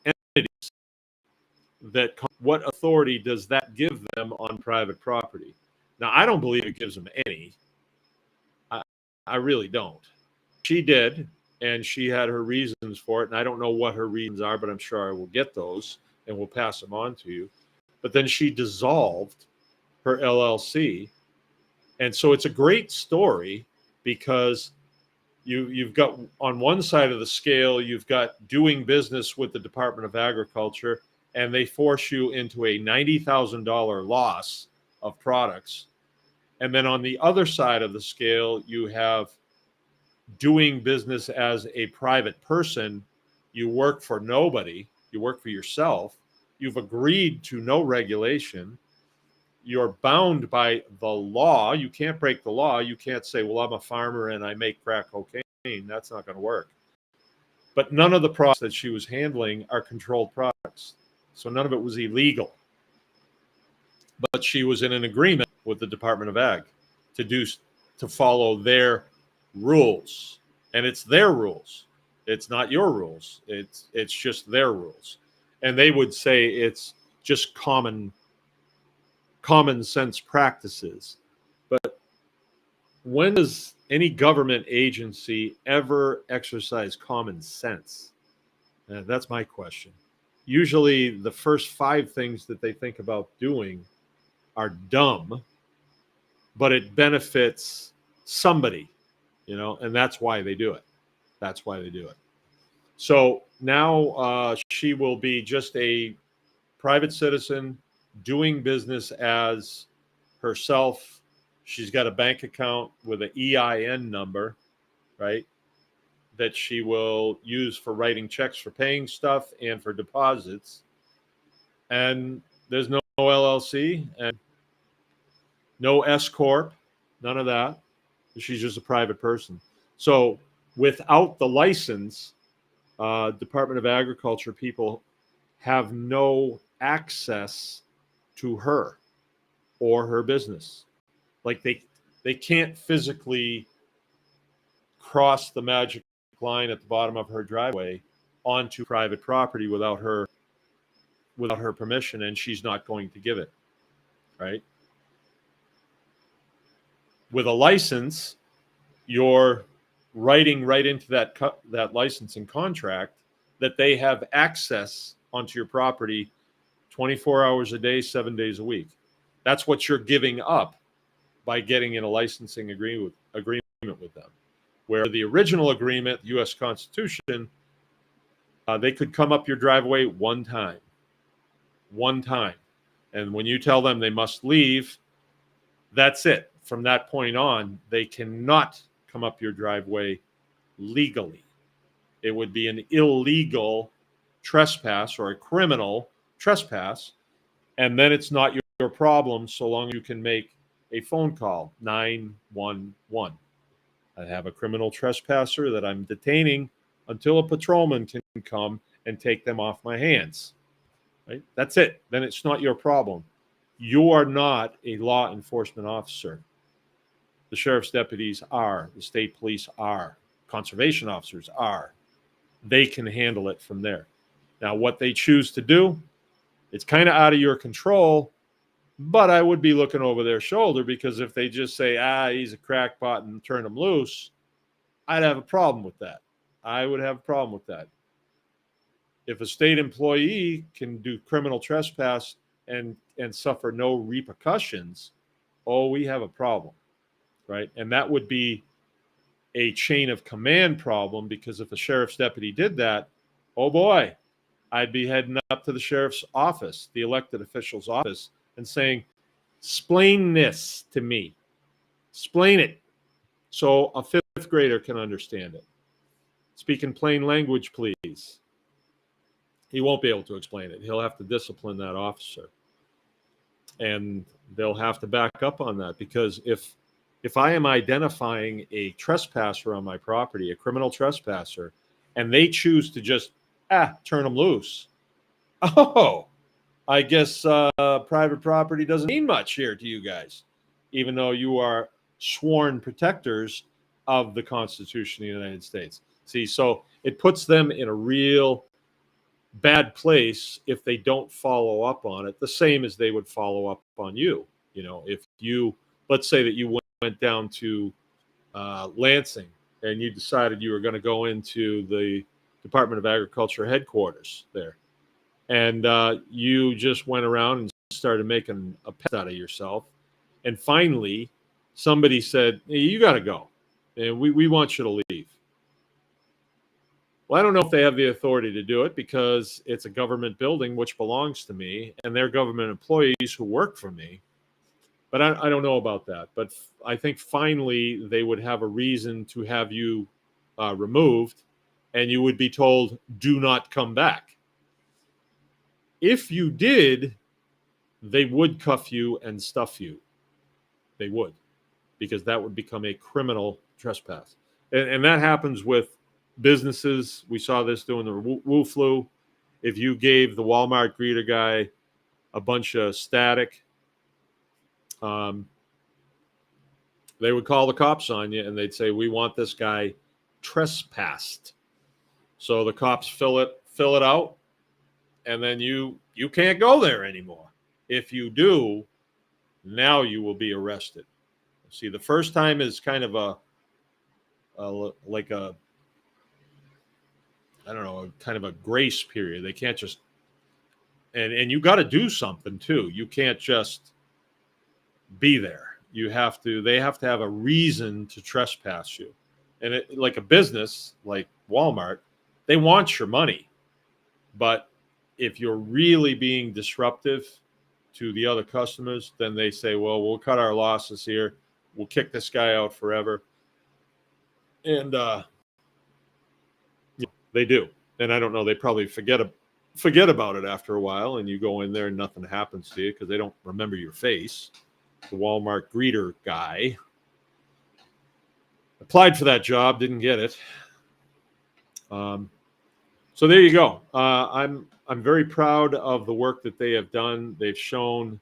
entities? What authority does that give them on private property? Now, I don't believe it gives them any. I really don't. She did, and she had her reasons for it, and I don't know what her reasons are, but I'm sure I will get those and we'll pass them on to you. But then she dissolved her LLC, and so it's a great story because you've got on one side of the scale, you've got doing business with the Department of Agriculture, and they force you into a $90,000 loss of products. And then on the other side of the scale, you have doing business as a private person. You work for nobody, you work for yourself. You've agreed to no regulation. You're bound by the law. You can't break the law. You can't say, well, I'm a farmer and I make crack cocaine. That's not going to work. But none of the products that she was handling are controlled products. So none of it was illegal. But she was in an agreement with the Department of Ag to follow their rules. And it's their rules. It's not your rules. It's just their rules. And they would say it's just common sense practices. But when does any government agency ever exercise common sense? That's my question. Usually the first 5 things that they think about doing are dumb, but it benefits somebody, and that's why they do it. That's why they do it. So now she will be just a private citizen doing business as herself. She's got a bank account with an EIN number, right, that she will use for writing checks for paying stuff and for deposits. And there's no LLC and no S Corp, none of that. She's just a private person. So without the license, Department of Agriculture people have no access to her or her business. Like they can't physically cross the magic line at the bottom of her driveway onto private property without her permission, and she's not going to give it, right? With a license, you're writing right into that licensing contract that they have access onto your property 24 hours a day, 7 days a week. That's what you're giving up by getting in a licensing agreement with them. Where the original agreement, U.S. Constitution, they could come up your driveway one time. And when you tell them they must leave, that's it. From that point on, they cannot come up your driveway legally. It would be an illegal trespass or a criminal trespass, and then it's not your problem so long as you can make a phone call, 911. I have a criminal trespasser that I'm detaining until a patrolman can come and take them off my hands. Right? That's it. Then it's not your problem. You are not a law enforcement officer. The sheriff's deputies are. The state police are. Conservation officers are. They can handle it from there. Now, what they choose to do, it's kind of out of your control, But I would be looking over their shoulder, because if they just say, he's a crackpot and turn him loose, I'd have a problem with that. I would have a problem with that. If a state employee can do criminal trespass and suffer no repercussions, we have a problem, right? And that would be a chain of command problem, because if a sheriff's deputy did that, oh boy, I'd be heading up to the sheriff's office, the elected official's office, and saying, "Explain this to me. Explain it so a fifth grader can understand it. Speak in plain language, please." He won't be able to explain it. He'll have to discipline that officer. And they'll have to back up on that, because if I am identifying a trespasser on my property, a criminal trespasser, and they choose to just turn them loose, I guess private property doesn't mean much here to you guys, even though you are sworn protectors of the Constitution of the United States. See, so it puts them in a real bad place if they don't follow up on it, the same as they would follow up on you. If you, let's say that you went down to Lansing and you decided you were going to go into the Department of Agriculture headquarters there, and you just went around and started making a pet out of yourself, and finally somebody said, "Hey, you got to go, and we want you to leave." Well, I don't know if they have the authority to do it, because it's a government building which belongs to me, and they're government employees who work for me. But I don't know about that. But I think finally they would have a reason to have you removed, and you would be told, "Do not come back." If you did, they would cuff you and stuff you. They would, because that would become a criminal trespass. And that happens with businesses. We saw this doing the Wu Flu. If you gave the Walmart greeter guy a bunch of static, they would call the cops on you, and they'd say, "We want this guy trespassed." So the cops fill it out, and then you can't go there anymore. If you do, now you will be arrested. See, the first time is kind of like a I don't know, kind of a grace period. They can't just, and you got to do something too. You can't just be there. They have to have a reason to trespass you. And like a business like Walmart, they want your money. But if you're really being disruptive to the other customers, then they say, "Well, we'll cut our losses here. We'll kick this guy out forever." And they do. And I don't know, they probably forget about it after a while, and you go in there and nothing happens to you because they don't remember your face. The Walmart greeter guy applied for that job, didn't get it. So there you go. I'm very proud of the work that they have done. They've shown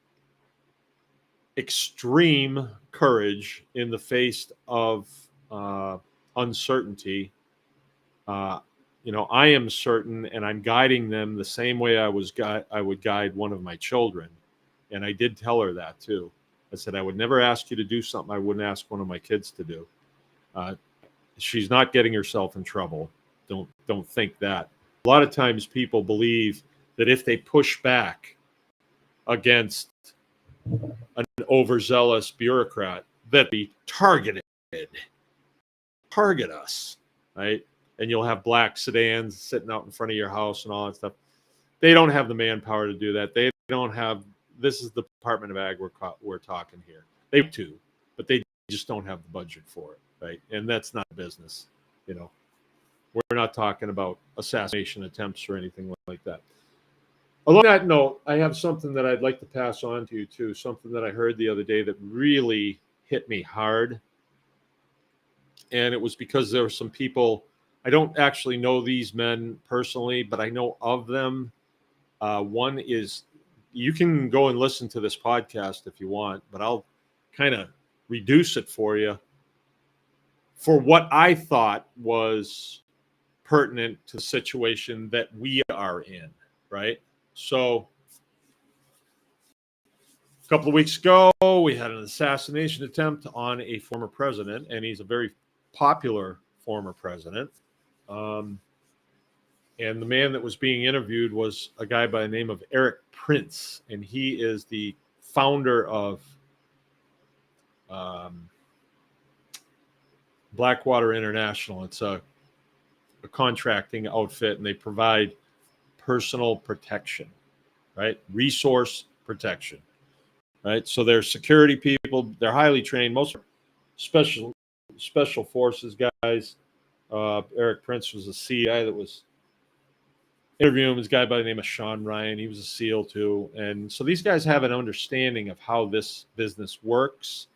extreme courage in the face of uncertainty. I am certain, and I'm guiding them the same way I would guide one of my children. And I did tell her that too. I said, I would never ask you to do something I wouldn't ask one of my kids to do. She's not getting herself in trouble. Don't think that. A lot of times people believe that if they push back against an overzealous bureaucrat, that be target us, right? And you'll have black sedans sitting out in front of your house and all that stuff. They don't have the manpower to do that. They don't have, this is the Department of Ag we're talking here. They do, but they just don't have the budget for it, right? And that's not business, We're not talking about assassination attempts or anything like that. Along that note, I have something that I'd like to pass on to you too, something that I heard the other day that really hit me hard. And it was because there were some people, I don't actually know these men personally, but I know of them. One is, you can go and listen to this podcast if you want, but I'll kind of reduce it for you for what I thought was pertinent to the situation that we are in, right? So A couple of weeks ago, we had an assassination attempt on a former president, and he's a very popular former president. And the man that was being interviewed was a guy by the name of Eric Prince, and he is the founder of Blackwater International. It's a contracting outfit, and they provide personal protection, right? Resource protection, right? So they're security people. They're highly trained. Most are special forces guys. Eric Prince was a CI that was interviewing this guy by the name of Sean Ryan. He was a SEAL too. And so these guys have an understanding of how this business works.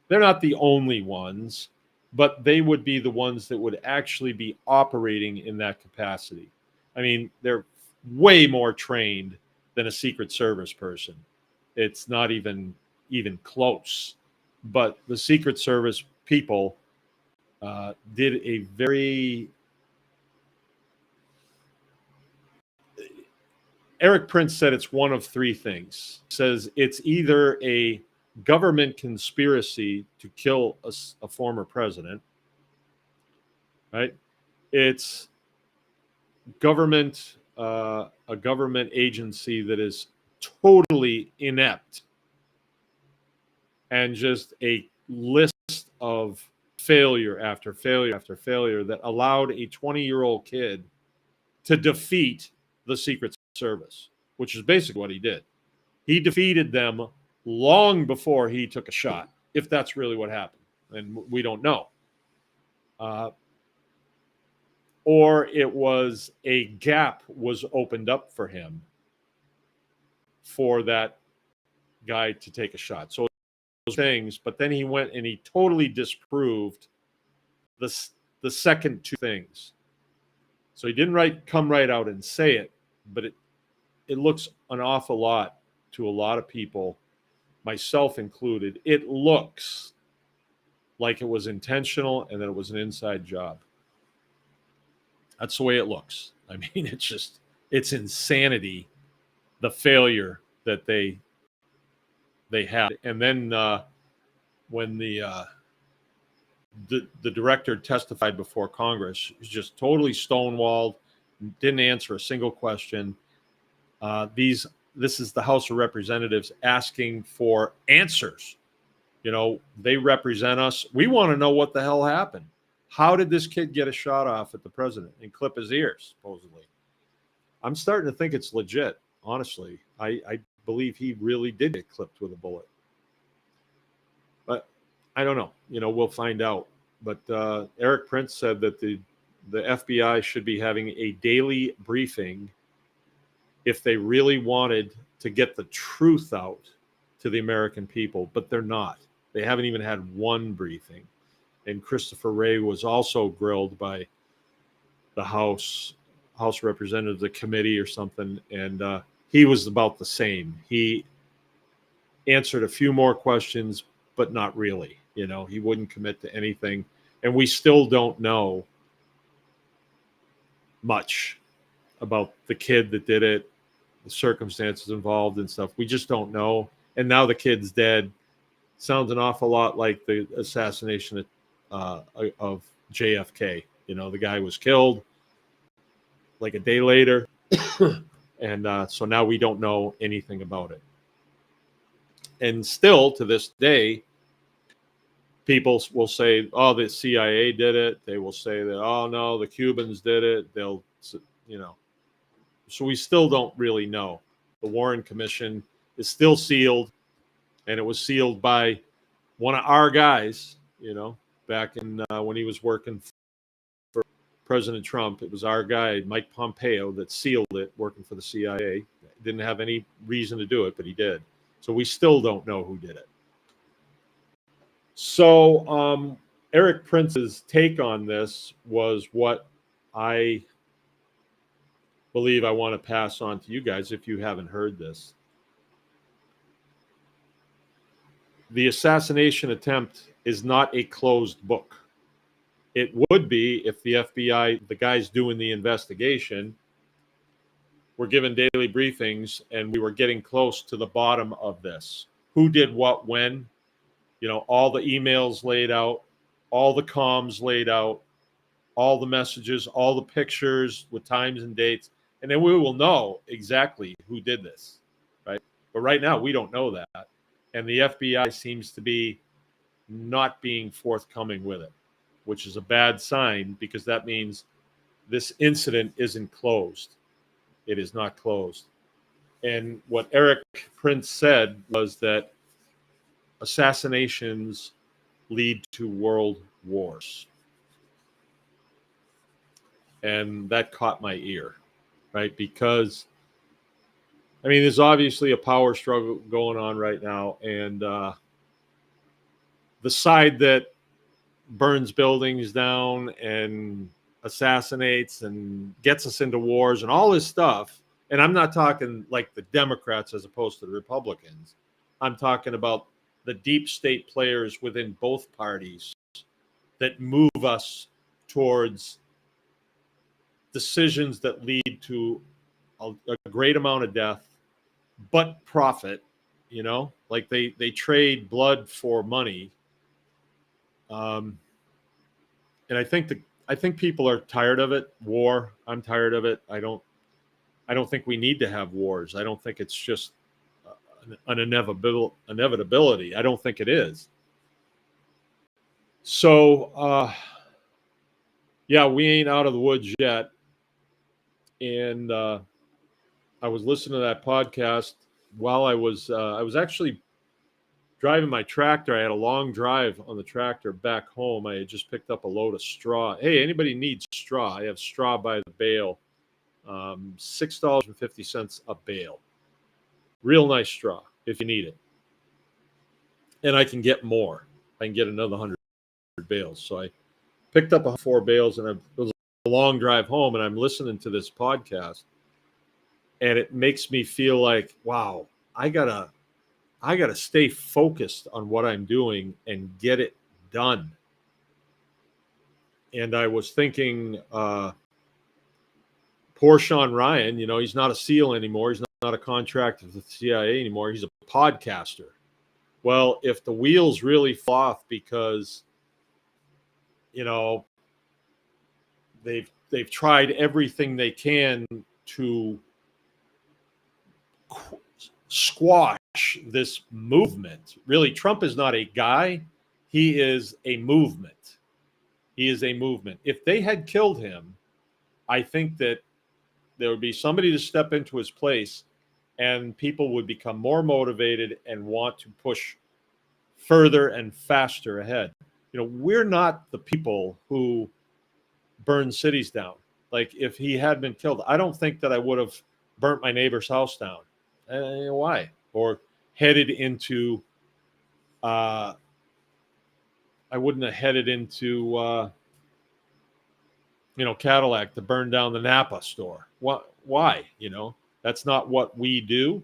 They're not the only ones, but they would be the ones that would actually be operating in that capacity. I mean, they're way more trained than a Secret Service person. It's not even close. But the Secret Service people did a very... Eric Prince said it's one of three things. He says it's either a government conspiracy to kill a former president, right? It's government, a government agency that is totally inept and just a list of failure after failure after failure that allowed a 20-year-old kid to defeat the Secret Service, which is basically what he did. He defeated them long before he took a shot, if that's really what happened. And we don't know. Or it was a gap was opened up for him for that guy to take a shot. So those things, but then he went and he totally disproved the second two things. So he didn't come right out and say it, but it looks an awful lot to a lot of people, myself included. It looks like it was intentional and that it was an inside job. That's the way it looks. I mean, it's insanity, the failure that they had. And then when the director testified before Congress, he was just totally stonewalled, didn't answer a single question. This is the House of Representatives asking for answers. You know, they represent us. We want to know what the hell happened. How did this kid get a shot off at the president and clip his ears, supposedly? I'm starting to think it's legit, honestly. I believe he really did get clipped with a bullet. But I don't know. You know, we'll find out. But Eric Prince said that the FBI should be having a daily briefing if they really wanted to get the truth out to the American people, but they're not. They haven't even had one briefing. And Christopher Wray was also grilled by the House Representative, the committee or something, and he was about the same. He answered a few more questions, but not really. You know, he wouldn't commit to anything, and we still don't know much about the kid that did it, the circumstances involved and stuff. We just don't know. And now the kid's dead. Sounds an awful lot like the assassination of JFK. You know, the guy was killed like a day later. And so now we don't know anything about it. And still to this day, people will say, oh, the CIA did it. They will say that, oh, no, the Cubans did it. They'll, you know. So we still don't really know. The Warren Commission is still sealed, and it was sealed by one of our guys, you know, back in when he was working for President Trump. It was our guy, Mike Pompeo, that sealed it, working for the CIA. Didn't have any reason to do it, but he did. So we still don't know who did it. So Eric Prince's take on this was what I believe I want to pass on to you guys if you haven't heard this. The assassination attempt is not a closed book. It would be if the FBI, the guys doing the investigation, were given daily briefings and we were getting close to the bottom of this. who did what when, all the emails laid out, all the comms laid out, all the messages, all the pictures with times and dates, and then we will know exactly who did this, right? But right now, we don't know that. And the FBI seems to be not being forthcoming with it, which is a bad sign because that means this incident isn't closed. It is not closed. And what Eric Prince said was that assassinations lead to world wars. And that caught my ear, right? Because, there's obviously a power struggle going on right now. And the side that burns buildings down and assassinates and gets us into wars and all this stuff. And I'm not talking like the Democrats as opposed to the Republicans. I'm talking about the deep state players within both parties that move us towards decisions that lead to a great amount of death, but profit, like they trade blood for money. And I think people are tired of it. War. I'm tired of it. I don't think we need to have wars. I don't think it's just an inevitability. I don't think it is. So, yeah, we ain't out of the woods yet. And I was listening to that podcast while I was actually driving my tractor. I had a long drive on the tractor back home. I had just picked up a load of straw. Hey, anybody needs straw? I have straw by the bale. $6.50 a bale. Real nice straw if you need it. And I can get more. I can get another 100 bales. So I picked up 4 bales, and it was a long drive home, and I'm listening to this podcast, and it makes me feel like, wow, I gotta stay focused on what I'm doing and get it done. And I was thinking, poor Sean Ryan, he's not a SEAL anymore. He's not a contractor with the CIA anymore. He's a podcaster. Well, if the wheels really fall off because, they've tried everything they can to squash this movement. Really, Trump is not a guy. He is a movement. He is a movement. If they had killed him, I think that there would be somebody to step into his place, and people would become more motivated and want to push further and faster ahead. We're not the people who burn cities down. Like, if he had been killed, I don't think that I would have burnt my neighbor's house down. Why? Or headed into, I wouldn't have headed into, Cadillac to burn down the Napa store. Why? That's not what we do.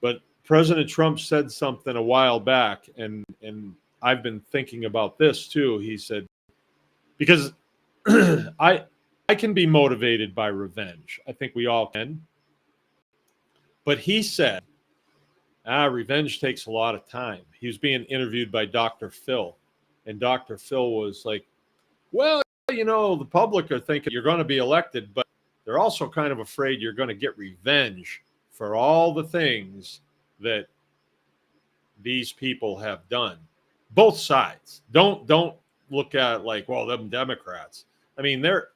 But President Trump said something a while back, and I've been thinking about this too. He said, because I can be motivated by revenge. I think we all can. But he said, revenge takes a lot of time. He was being interviewed by Dr. Phil, and Dr. Phil was like, well, the public are thinking you're going to be elected, but they're also kind of afraid you're going to get revenge for all the things that these people have done. Both sides. Don't look at it like, well, them Democrats. They're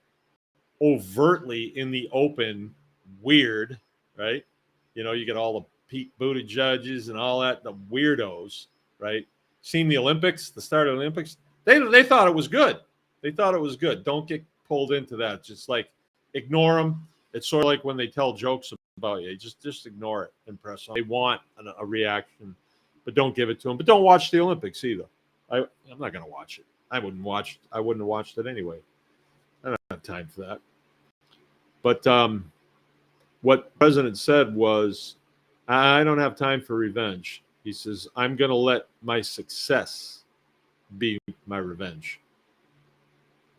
overtly in the open weird, right? You get all the Pete Buttigieg's and all that, the weirdos, right? Seen the Olympics, the start of the Olympics. They thought it was good. They thought it was good. Don't get pulled into that. Just like ignore them. It's sort of like when they tell jokes about you. Just ignore it and press on. They want a reaction, but don't give it to them. But don't watch the Olympics either. I'm not going to watch it. I wouldn't have watched it anyway. I don't have time for that. But what the president said was, I don't have time for revenge. He says, I'm going to let my success be my revenge.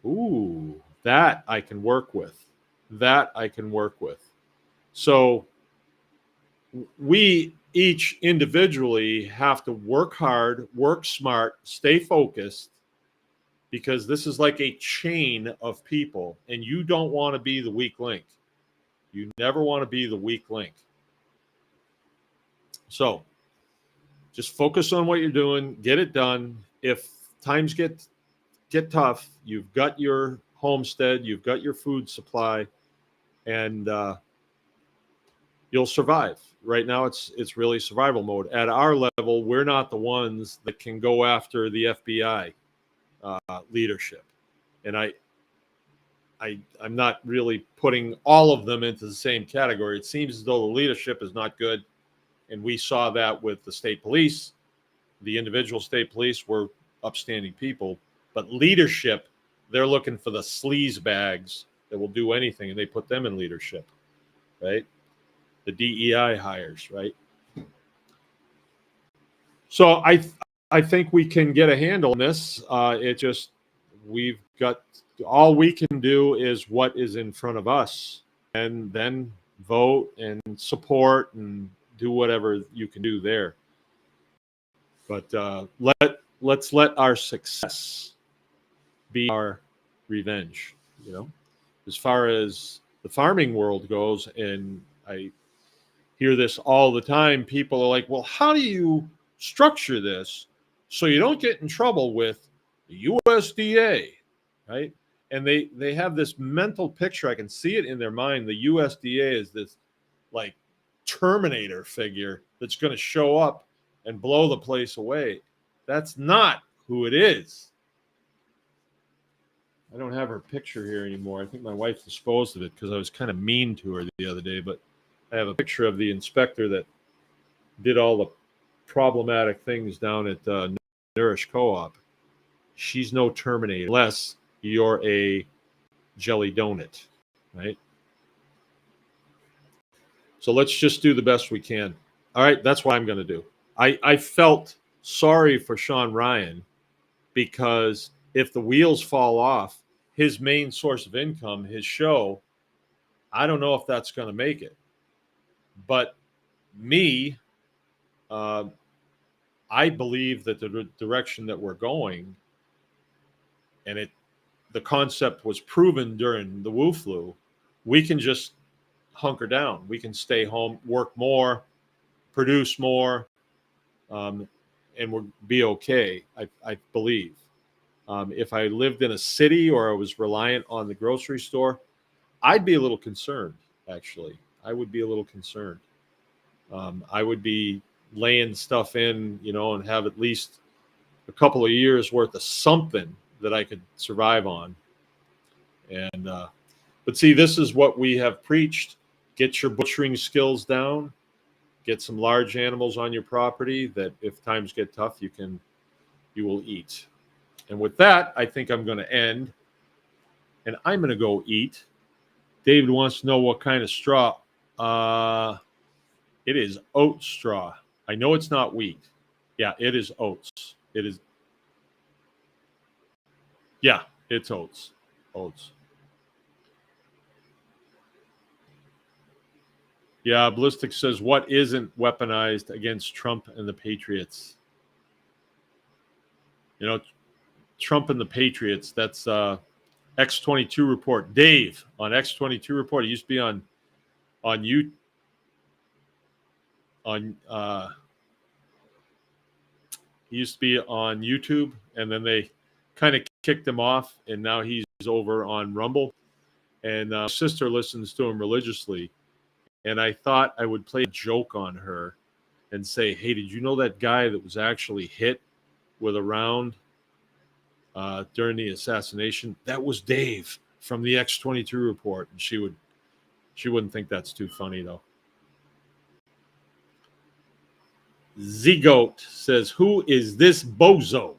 Ooh, that I can work with. So we each individually have to work hard, work smart, stay focused, because this is like a chain of people, and you don't want to be the weak link. You never want to be the weak link. So just focus on what you're doing, get it done. If times get tough, you've got your homestead, you've got your food supply, and you'll survive. Right now, it's really survival mode. At our level, we're not the ones that can go after the FBI leadership, and I'm not really putting all of them into the same category. It seems as though the leadership is not good, and we saw that with the state police. The individual state police were upstanding people, but leadership, they're looking for the sleaze bags that will do anything, and they put them in leadership, right? The DEI hires, right? So I think we can get a handle on this. It just, we've got, all we can do is what is in front of us, and then vote and support and do whatever you can do there. But let's let our success be our revenge, you know, as far as the farming world goes. And I hear this all the time. People are like, well, how do you structure this so you don't get in trouble with the USDA, right? And they have this mental picture. I can see it in their mind. The USDA is this like Terminator figure that's going to show up and blow the place away. That's not who it is. I don't have her picture here anymore. I think my wife disposed of it because I was kind of mean to her the other day, but I have a picture of the inspector that did all the problematic things down at Nourish Co-op. She's no Terminator unless you're a jelly donut, right? So let's just do the best we can. All right, that's what I'm going to do. I felt sorry for Sean Ryan because if the wheels fall off, his main source of income, his show, I don't know if that's going to make it. But me, I believe that the direction that we're going, and the concept was proven during the Wu flu, we can just hunker down. We can stay home, work more, produce more, and we'll be okay, I believe. If I lived in a city or I was reliant on the grocery store, I'd be a little concerned, actually. I would be a little concerned. I would be laying stuff in, you know, and have at least a couple of years worth of something that I could survive on. And but see, this is what we have preached. Get your butchering skills down. Get some large animals on your property that if times get tough, you will eat. And with that, I think I'm going to end. And I'm going to go eat. David wants to know what kind of straw. It is oat straw. I know it's not wheat. Yeah, it is oats. It is. Yeah, it's oats. Oats. Yeah, Ballistic says, what isn't weaponized against Trump and the Patriots? You know, Trump and the Patriots, that's X22 Report. Dave on X22 Report. He used to be on you on he used to be on YouTube, and then they kind of kicked him off, and now he's over on Rumble. And my sister listens to him religiously. And I thought I would play a joke on her and say, hey, did you know that guy that was actually hit with a round during the assassination? That was Dave from the X22 Report. And she wouldn't think that's too funny, though. Z-Goat says, who is this bozo?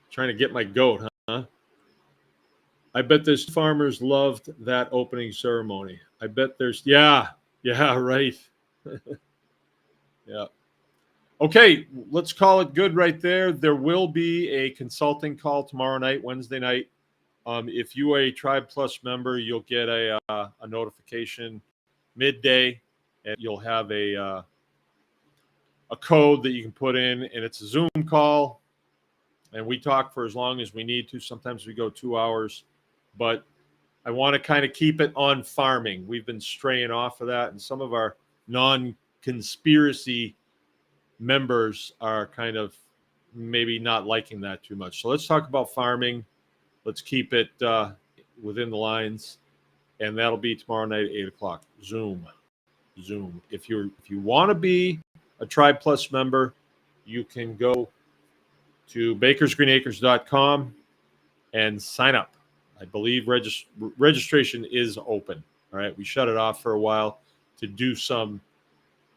Trying to get my goat, huh? I bet there's farmers loved that opening ceremony. I bet there's, yeah, right. Yeah. Okay, let's call it good right there. There will be a consulting call tomorrow night, Wednesday night. If you are a Tribe Plus member, you'll get a notification midday. and you'll have a code that you can put in, and it's a Zoom call. And we talk for as long as we need to. Sometimes we go 2 hours, but I want to kind of keep it on farming. We've been straying off of that, and some of our non-conspiracy members are kind of maybe not liking that too much. So let's talk about farming. Let's keep it within the lines, and that'll be tomorrow night at 8:00. Zoom. If you want to be a Tribe Plus member, you can go to bakersgreenacres.com and sign up. I believe registration is open. All right, we shut it off for a while to do some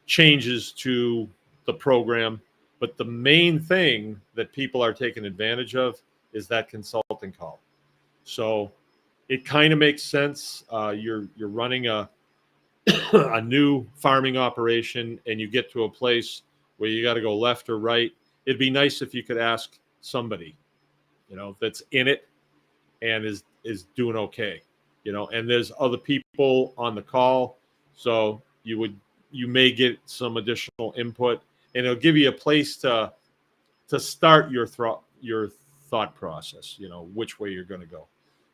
changes to the program, but the main thing that people are taking advantage of is that consulting call. So it kind of makes sense. You're running a a new farming operation, and you get to a place where you got to go left or right. It'd be nice if you could ask somebody, that's in it and is doing okay, and there's other people on the call, so you may get some additional input, and it'll give you a place to start your thought process, which way you're going to go.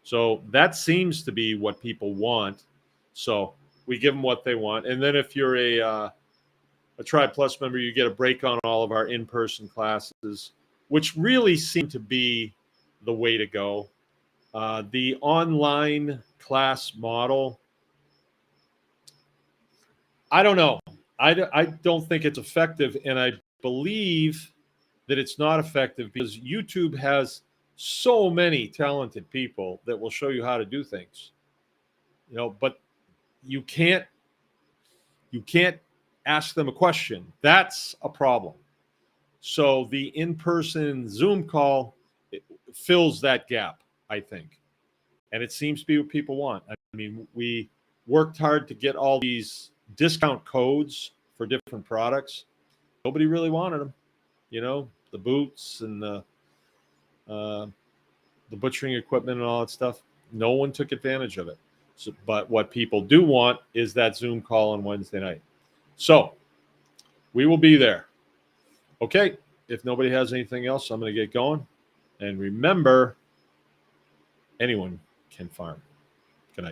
So that seems to be what people want. So we give them what they want, and then if you're a Tribe Plus member, you get a break on all of our in-person classes, which really seem to be the way to go. The online class model, I don't know. I don't think it's effective, and I believe that it's not effective because YouTube has so many talented people that will show you how to do things, but you can't ask them a question. That's a problem. So the in-person Zoom call fills that gap, I think. And it seems to be what people want. I mean, we worked hard to get all these discount codes for different products. Nobody really wanted them. The boots and the butchering equipment and all that stuff. No one took advantage of it. So, but what people do want is that Zoom call on Wednesday night. So we will be there. Okay. If nobody has anything else, I'm going to get going. And remember, anyone can farm.